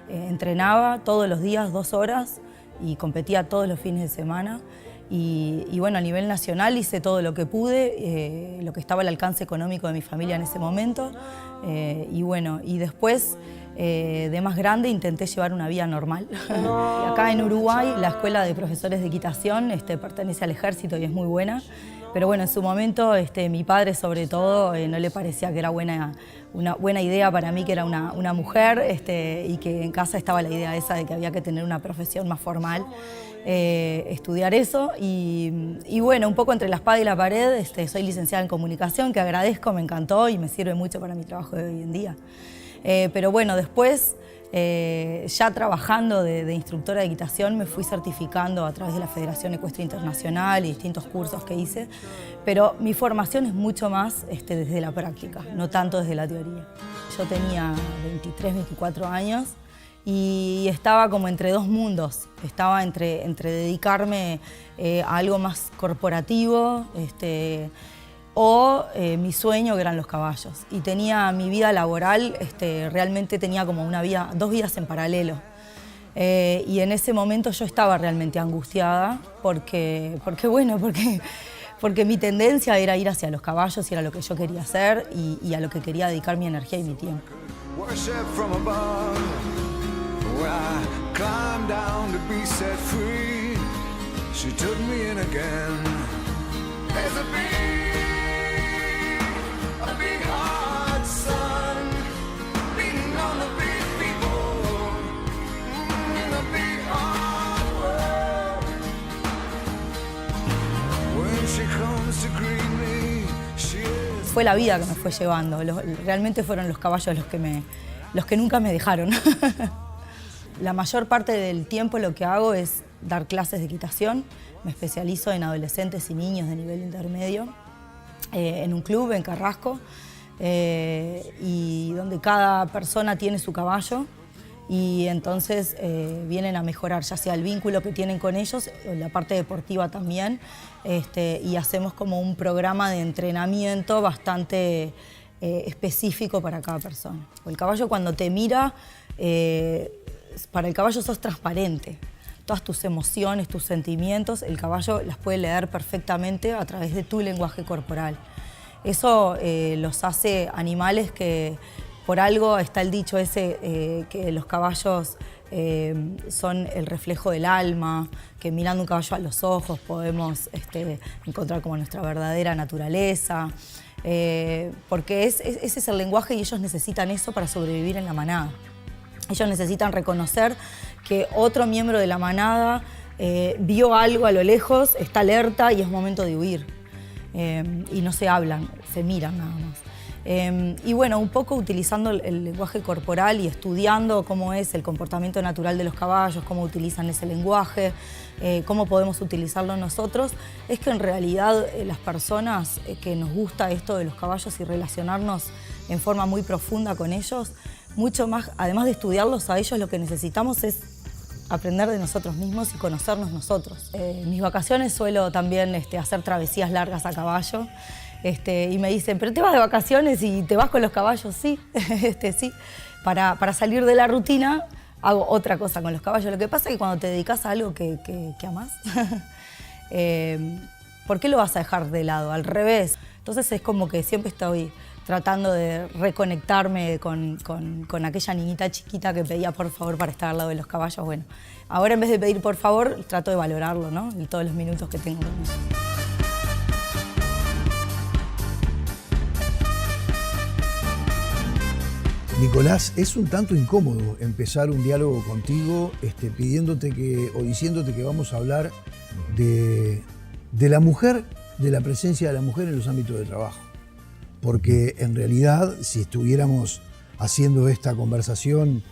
Entrenaba todos los días 2 horas y competía todos los fines de semana. Y bueno, a nivel nacional hice todo lo que pude, lo que estaba al alcance económico de mi familia en ese momento. Y después, de más grande, intenté llevar una vida normal. Acá en Uruguay, la Escuela de Profesores de Equitación pertenece al Ejército y es muy buena. Pero bueno, en su momento, mi padre sobre todo, no le parecía que era una buena idea para mí, que era una mujer, y que en casa estaba la idea esa de que había que tener una profesión más formal. Estudiar eso y bueno, un poco entre la espada y la pared, soy licenciada en comunicación, que agradezco, me encantó y me sirve mucho para mi trabajo de hoy en día. Pero bueno, después, ya trabajando de instructora de equitación, me fui certificando a través de la Federación Ecuestre Internacional y distintos cursos que hice, pero mi formación es mucho más desde la práctica, no tanto desde la teoría. Yo tenía 23, 24 años y estaba como entre dos mundos. Estaba entre dedicarme a algo más corporativo o mi sueño, que eran los caballos. Y tenía mi vida laboral, realmente tenía como dos vidas en paralelo. Y en ese momento yo estaba realmente angustiada porque mi tendencia era ir hacia los caballos y era lo que yo quería hacer y a lo que quería dedicar mi energía y mi tiempo. When I climbed down to be set free, she took me in again. There's a big hot sun beating on the big people in a big hard world. When she comes to greet me, she is... Fue la vida que me fue llevando. Realmente fueron los caballos los que nunca me dejaron. La mayor parte del tiempo lo que hago es dar clases de equitación. Me especializo en adolescentes y niños de nivel intermedio, en un club en Carrasco, y donde cada persona tiene su caballo y entonces vienen a mejorar ya sea el vínculo que tienen con ellos, la parte deportiva también, y hacemos como un programa de entrenamiento bastante específico para cada persona. El caballo cuando te mira, para el caballo sos transparente. Todas tus emociones, tus sentimientos, el caballo las puede leer perfectamente a través de tu lenguaje corporal. Eso los hace animales que, por algo está el dicho ese, que los caballos son el reflejo del alma, que mirando un caballo a los ojos podemos encontrar como nuestra verdadera naturaleza, porque ese es el lenguaje y ellos necesitan eso para sobrevivir en la manada. Ellos necesitan reconocer que otro miembro de la manada vio algo a lo lejos, está alerta y es momento de huir. Y no se hablan, se miran nada más. Y bueno, un poco utilizando el lenguaje corporal y estudiando cómo es el comportamiento natural de los caballos, cómo utilizan ese lenguaje, cómo podemos utilizarlo nosotros, es que en realidad las personas que nos gusta esto de los caballos y relacionarnos en forma muy profunda con ellos, mucho más, además de estudiarlos a ellos, lo que necesitamos es aprender de nosotros mismos y conocernos nosotros. En mis vacaciones suelo también hacer travesías largas a caballo, y me dicen, ¿pero te vas de vacaciones y te vas con los caballos? Sí, sí. Para salir de la rutina hago otra cosa con los caballos. Lo que pasa es que cuando te dedicas a algo que amás, ¿por qué lo vas a dejar de lado? Al revés. Entonces es como que siempre estoy tratando de reconectarme con aquella niñita chiquita que pedía por favor para estar al lado de los caballos. Bueno, ahora en vez de pedir por favor, trato de valorarlo, ¿no? Y todos los minutos que tengo con ellos. Nicolás, es un tanto incómodo empezar un diálogo contigo pidiéndote o diciéndote que vamos a hablar de la mujer, de la presencia de la mujer en los ámbitos de trabajo. Porque en realidad, si estuviéramos haciendo esta conversación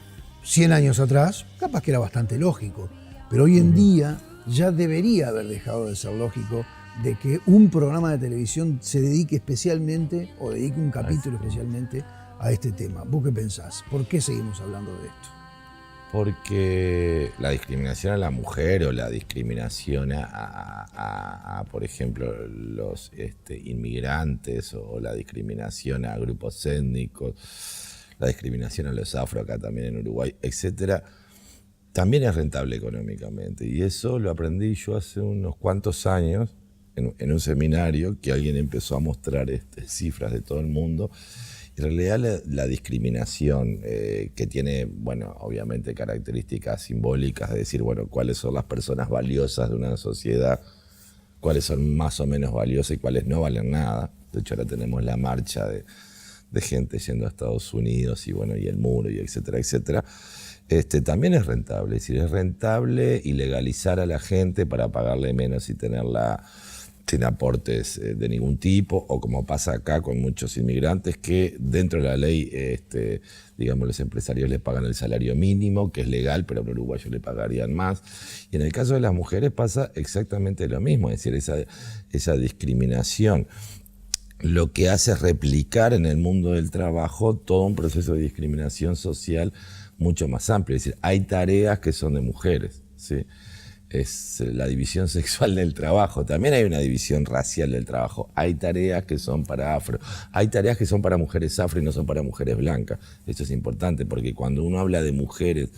100 años atrás, capaz que era bastante lógico. Pero hoy en día ya debería haber dejado de ser lógico de que un programa de televisión se dedique especialmente, o dedique un capítulo especialmente, a este tema. ¿Vos qué pensás? ¿Por qué seguimos hablando de esto? Porque la discriminación a la mujer o la discriminación por ejemplo, los inmigrantes o la discriminación a grupos étnicos, la discriminación a los afro acá también en Uruguay, etcétera, también es rentable económicamente. Y eso lo aprendí yo hace unos cuantos años en un seminario que alguien empezó a mostrar cifras de todo el mundo. En realidad la discriminación que tiene, bueno, obviamente características simbólicas de decir, bueno, cuáles son las personas valiosas de una sociedad, cuáles son más o menos valiosas y cuáles no valen nada. De hecho, ahora tenemos la marcha de gente yendo a Estados Unidos y bueno, y el muro y etcétera, etcétera. También es rentable, es decir, es rentable ilegalizar a la gente para pagarle menos y tenerla sin aportes de ningún tipo, o como pasa acá con muchos inmigrantes que dentro de la ley, digamos, los empresarios les pagan el salario mínimo, que es legal, pero a los uruguayos le pagarían más. Y en el caso de las mujeres pasa exactamente lo mismo, es decir, esa discriminación lo que hace es replicar en el mundo del trabajo todo un proceso de discriminación social mucho más amplio. Es decir, hay tareas que son de mujeres, ¿sí? Es la división sexual del trabajo. También hay una división racial del trabajo. Hay tareas que son para afro. Hay tareas que son para mujeres afro y no son para mujeres blancas. Esto es importante porque cuando uno habla de mujeres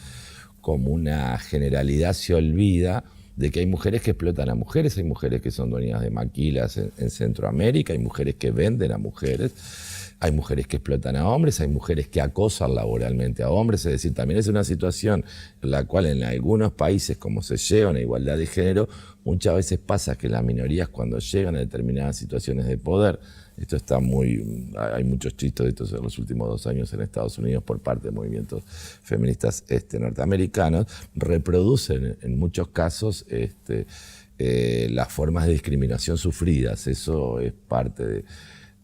como una generalidad se olvida de que hay mujeres que explotan a mujeres, hay mujeres que son dueñas de maquilas en Centroamérica, hay mujeres que venden a mujeres, hay mujeres que explotan a hombres, hay mujeres que acosan laboralmente a hombres, es decir, también es una situación en la cual en algunos países, como se lleva una igualdad de género, muchas veces pasa que las minorías cuando llegan a determinadas situaciones de poder, esto está hay muchos chistes de estos en los últimos 2 años en Estados Unidos por parte de movimientos feministas norteamericanos, reproducen en muchos casos las formas de discriminación sufridas. Eso es parte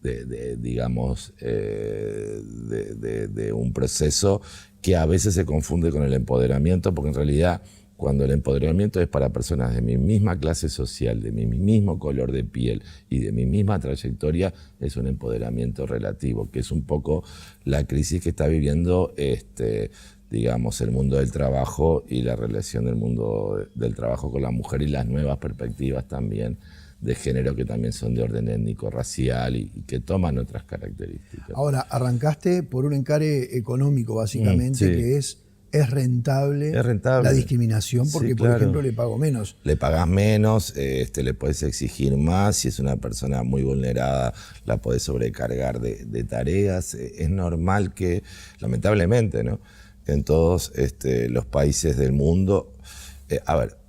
digamos, de un proceso que a veces se confunde con el empoderamiento, porque en realidad cuando el empoderamiento es para personas de mi misma clase social, de mi mismo color de piel y de mi misma trayectoria, es un empoderamiento relativo, que es un poco la crisis que está viviendo digamos, el mundo del trabajo y la relación del mundo del trabajo con la mujer y las nuevas perspectivas también de género que también son de orden étnico, racial y que toman otras características. Ahora, arrancaste por un encare económico básicamente, sí. que es rentable la discriminación porque, sí, por claro. ejemplo, le pago menos. Le pagás menos, le podés exigir más, si es una persona muy vulnerada la podés sobrecargar de tareas. Es normal que, lamentablemente, ¿no?, en todos los países del mundo,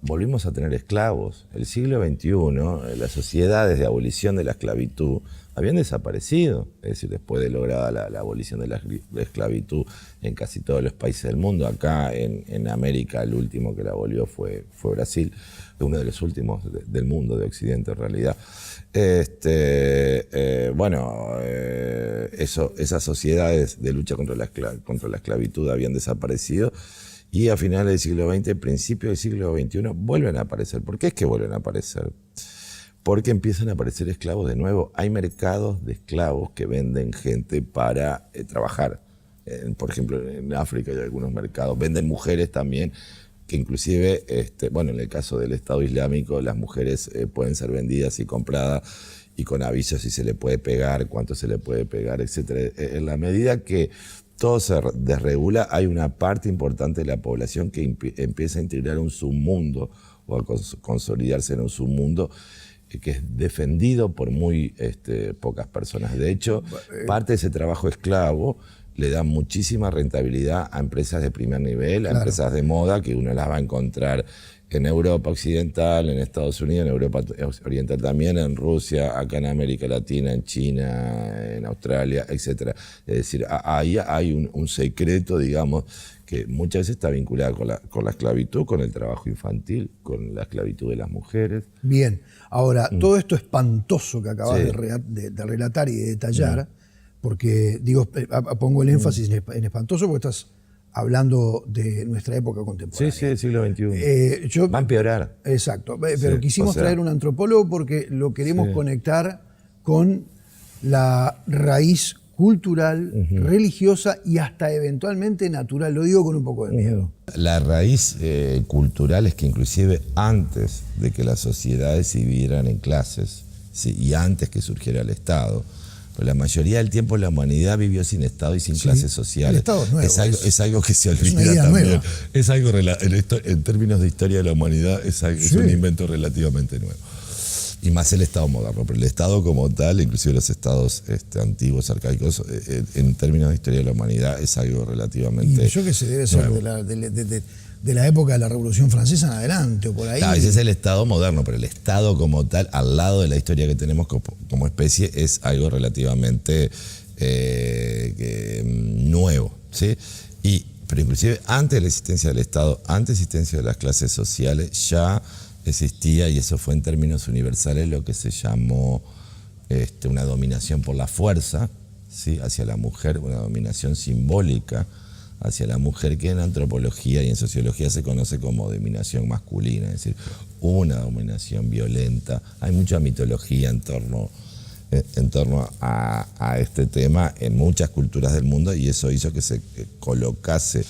volvimos a tener esclavos. El siglo XXI, las sociedades de abolición de la esclavitud habían desaparecido, es decir, después de lograda la abolición de la esclavitud en casi todos los países del mundo. Acá en América el último que la abolió fue Brasil, uno de los últimos del mundo, de Occidente en realidad. Esas sociedades de lucha contra la esclavitud habían desaparecido. Y a finales del siglo XX, principios del siglo XXI, vuelven a aparecer. ¿Por qué es que vuelven a aparecer? Porque empiezan a aparecer esclavos de nuevo. Hay mercados de esclavos que venden gente para trabajar. Por ejemplo, en África hay algunos mercados. Venden mujeres también, que inclusive, en el caso del Estado Islámico, las mujeres pueden ser vendidas y compradas y con avisos si se le puede pegar, cuánto se le puede pegar, etc. En la medida que todo se desregula, hay una parte importante de la población que empieza a integrar un submundo o a consolidarse en un submundo que es defendido por muy pocas personas. De hecho, parte de ese trabajo esclavo le da muchísima rentabilidad a empresas de primer nivel, a empresas de moda, que uno las va a encontrar en Europa Occidental, en Estados Unidos, en Europa Oriental también, en Rusia, acá en América Latina, en China, en Australia, etc. Es decir, ahí hay un secreto, digamos, que muchas veces está vinculado con la esclavitud, con el trabajo infantil, con la esclavitud de las mujeres. Bien, ahora, todo esto espantoso que acabas de relatar y de detallar, porque pongo el énfasis en espantoso porque estás hablando de nuestra época contemporánea. Sí, del siglo XXI. Va a empeorar. Exacto, pero quisimos traer un antropólogo porque lo queremos conectar con la raíz cultural, religiosa y hasta eventualmente natural. Lo digo con un poco de miedo. La raíz cultural es que inclusive antes de que las sociedades se dividieran en clases, ¿sí? Y antes que surgiera el Estado, pero la mayoría del tiempo la humanidad vivió sin Estado y sin clases sociales. El Estado es nuevo. Es algo que se olvida también. Nueva. Es algo, en términos de historia de la humanidad, es un invento relativamente nuevo. Y más el Estado moderno, pero el Estado como tal, inclusive los estados antiguos, arcaicos, en términos de historia de la humanidad, es algo relativamente. Y yo que se debe ser de la época de la Revolución Francesa en adelante, o por ahí. Claro, ese es el Estado moderno, pero el Estado como tal, al lado de la historia que tenemos como especie, es algo relativamente nuevo, ¿sí? Pero inclusive antes de la existencia del Estado, antes de la existencia de las clases sociales, ya existía, y eso fue en términos universales, lo que se llamó una dominación por la fuerza, ¿sí? Hacia la mujer, una dominación simbólica hacia la mujer, que en antropología y en sociología se conoce como dominación masculina, es decir, una dominación violenta. Hay mucha mitología en torno a este tema en muchas culturas del mundo, y eso hizo que se colocase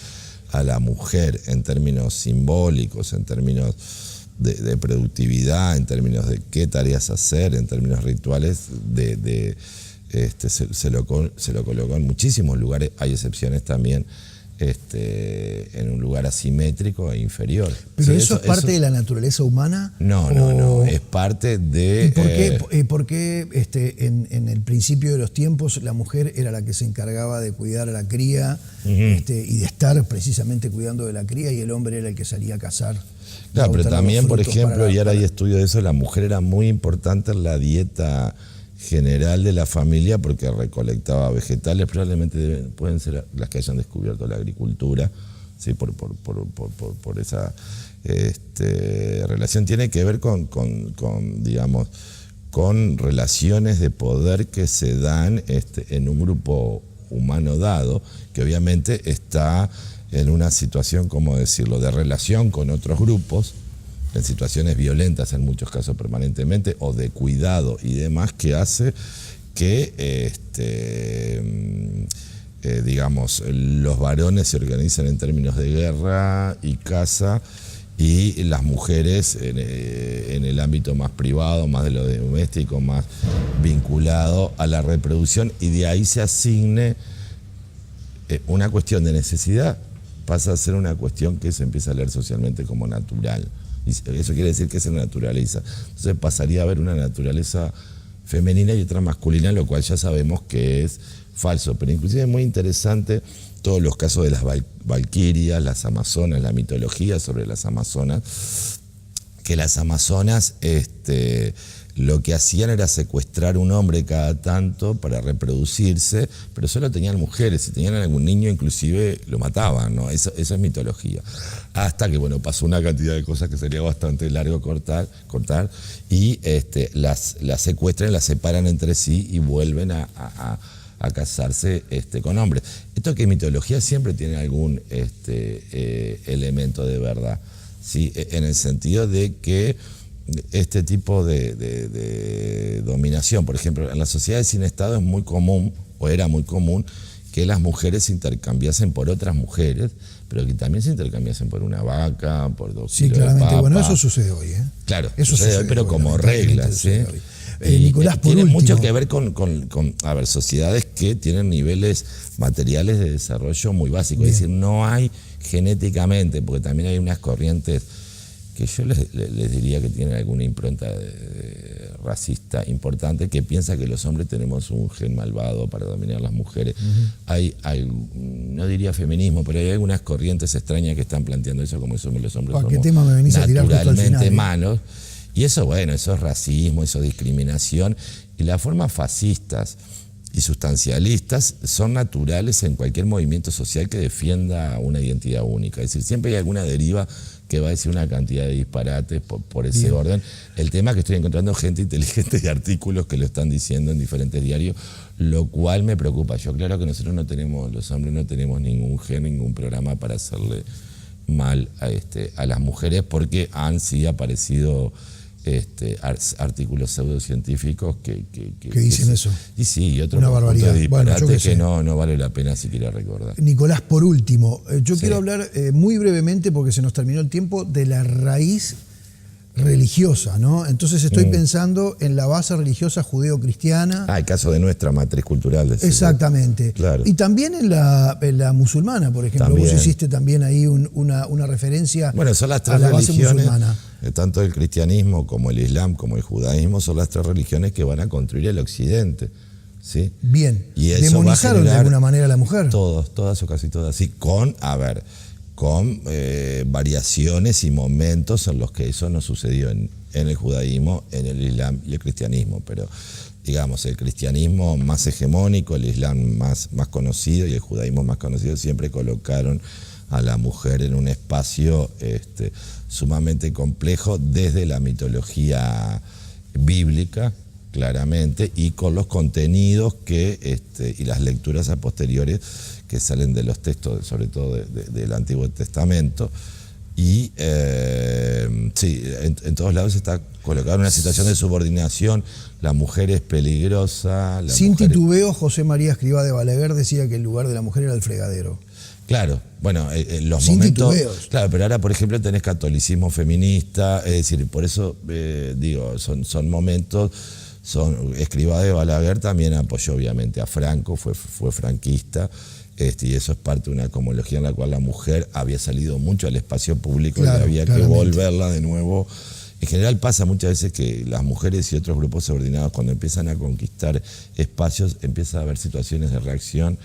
a la mujer en términos simbólicos, en términos de productividad, en términos de qué tareas hacer, en términos rituales, se lo colocó en muchísimos lugares. Hay excepciones también en un lugar asimétrico e inferior. ¿Pero eso es parte de la naturaleza humana? No, es parte de... ¿Y por qué en el principio de los tiempos la mujer era la que se encargaba de cuidar a la cría y de estar precisamente cuidando de la cría, y el hombre era el que salía a cazar? Claro, pero también, por ejemplo, y ahora hay estudios de eso, la mujer era muy importante en la dieta general de la familia porque recolectaba vegetales, probablemente pueden ser las que hayan descubierto la agricultura, ¿sí? por esa relación. Tiene que ver con relaciones de poder que se dan en un grupo humano dado, que obviamente está en una situación, ¿cómo decirlo?, de relación con otros grupos, en situaciones violentas en muchos casos permanentemente, o de cuidado y demás, que hace que, los varones se organizan en términos de guerra y caza, y las mujeres en el ámbito más privado, más de lo doméstico, más vinculado a la reproducción, y de ahí se asigne una cuestión de necesidad, pasa a ser una cuestión que se empieza a leer socialmente como natural. Y eso quiere decir que se naturaliza. Entonces pasaría a haber una naturaleza femenina y otra masculina, lo cual ya sabemos que es falso. Pero inclusive es muy interesante todos los casos de las valquirias, las amazonas, la mitología sobre las amazonas, que las amazonas lo que hacían era secuestrar un hombre cada tanto para reproducirse, pero solo tenían mujeres. Si tenían algún niño, inclusive lo mataban, ¿no? Eso es mitología. Hasta que, pasó una cantidad de cosas que sería bastante largo cortar y las secuestran, las separan entre sí y vuelven a casarse con hombres. Esto que mitología siempre tiene algún elemento de verdad, ¿sí? En el sentido de que este tipo de dominación, por ejemplo, en las sociedades sin Estado es muy común, o era muy común, que las mujeres se intercambiasen por otras mujeres, pero que también se intercambiasen por una vaca, por 2 kilos de papa. Bueno, eso sucede hoy, ¿eh? Claro, eso sucede hoy, pero como reglas, ¿sí? Nicolás, por tiene último, mucho que ver con sociedades que tienen niveles materiales de desarrollo muy básicos. Es decir, no hay genéticamente, porque también hay unas corrientes que yo les diría que tienen alguna impronta racista importante, que piensa que los hombres tenemos un gen malvado para dominar las mujeres. Hay, no diría feminismo, pero hay algunas corrientes extrañas que están planteando eso, como somos los hombres somos tema me venís a tirar justo al naturalmente final, malos. Y eso, bueno, eso es racismo, eso es discriminación. Y las formas fascistas y sustancialistas son naturales en cualquier movimiento social que defienda una identidad única. Es decir, siempre hay alguna deriva que va a decir una cantidad de disparates por ese orden. El tema es que estoy encontrando gente inteligente y artículos que lo están diciendo en diferentes diarios, lo cual me preocupa. Yo, claro que nosotros no tenemos, los hombres no tenemos ningún gen, ningún programa para hacerle mal a las mujeres, porque han sí aparecido artículos pseudocientíficos que dicen eso. Y sí, y otro una barbaridad. Disparate Bueno, que no vale la pena siquiera recordar. Nicolás, por último, yo quiero hablar muy brevemente, porque se nos terminó el tiempo, de la raíz religiosa, ¿no? Entonces estoy pensando en la base religiosa judeo-cristiana. El caso de nuestra matriz cultural. Exactamente. Claro. Y también en la musulmana, por ejemplo. También. Vos hiciste también ahí una referencia son las tres a la base religiones, musulmana. Tanto el cristianismo como el islam como el judaísmo son las tres religiones que van a construir el occidente. ¿Sí? Bien. Y eso ¿demonizaron de alguna manera a la mujer? Todas o casi todas. Sí, con variaciones y momentos en los que eso no sucedió en el judaísmo, en el islam y el cristianismo, pero digamos, el cristianismo más hegemónico, el islam más conocido y el judaísmo más conocido siempre colocaron a la mujer en un espacio sumamente complejo desde la mitología bíblica, claramente, y con los contenidos y las lecturas a posteriores que salen de los textos, sobre todo del Antiguo Testamento. Y sí, en todos lados está colocada en una situación de subordinación. La mujer es peligrosa. Sin titubeo, José María Escrivá de Balaguer decía que el lugar de la mujer era el fregadero. Claro, bueno, los sin momentos. Titubeos. Claro, pero ahora, por ejemplo, tenés catolicismo feminista, es decir, por eso digo, son momentos. Escrivá de Balaguer también apoyó obviamente a Franco, fue franquista, y eso es parte de una cosmología en la cual la mujer había salido mucho al espacio público, claro, y había claramente que volverla de nuevo. En general pasa muchas veces que las mujeres y otros grupos subordinados, cuando empiezan a conquistar espacios, empieza a haber situaciones de reacción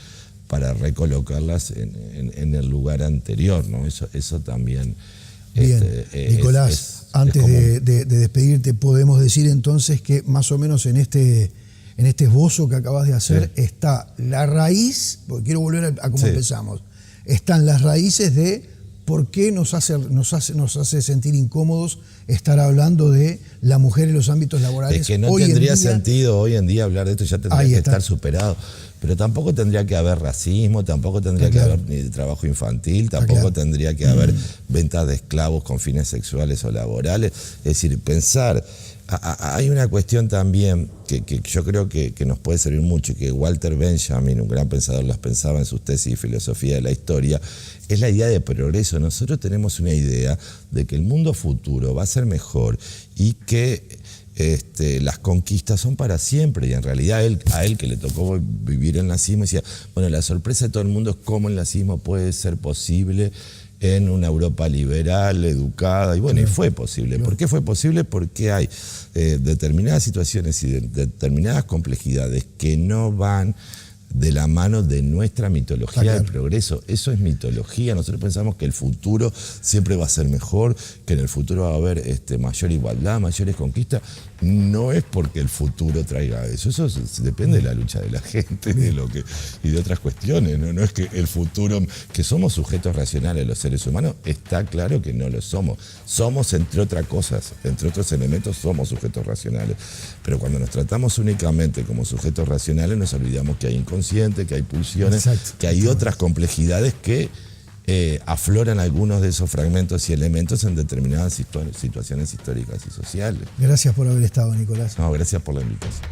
para recolocarlas en el lugar anterior, ¿no? Eso también. Bien, Nicolás, antes de despedirte, podemos decir entonces que más o menos en este esbozo que acabas de hacer está la raíz, porque quiero volver a cómo empezamos, están las raíces de por qué nos hace sentir incómodos estar hablando de la mujer en los ámbitos laborales. Es que no tendría sentido hoy en día hablar de esto, ya tendría que estar superado. Pero tampoco tendría que haber racismo, tampoco tendría que haber ni trabajo infantil, tampoco tendría que haber ventas de esclavos con fines sexuales o laborales. Es decir, pensar. Hay una cuestión también que yo creo que nos puede servir mucho, y que Walter Benjamin, un gran pensador, las pensaba en sus tesis de filosofía de la historia, es la idea de progreso. Nosotros tenemos una idea de que el mundo futuro va a ser mejor y que las conquistas son para siempre, y en realidad a él que le tocó vivir el nazismo, decía, bueno, la sorpresa de todo el mundo es cómo el nazismo puede ser posible en una Europa liberal, educada, y bueno, y fue posible. ¿Por qué fue posible? Porque hay determinadas situaciones y determinadas complejidades que no van de la mano de nuestra mitología del progreso. Eso es mitología. Nosotros pensamos que el futuro siempre va a ser mejor, que en el futuro va a haber mayor igualdad, mayores conquistas. No es porque el futuro traiga eso. Eso depende de la lucha de la gente y de otras cuestiones. No es que el futuro, que somos sujetos racionales los seres humanos, está claro que no lo somos. Somos, entre otras cosas, entre otros elementos, somos sujetos racionales. Pero cuando nos tratamos únicamente como sujetos racionales, nos olvidamos que hay inconsciente, que hay pulsiones, que hay otras complejidades que afloran algunos de esos fragmentos y elementos en determinadas situaciones históricas y sociales. Gracias por haber estado, Nicolás. No, gracias por la invitación.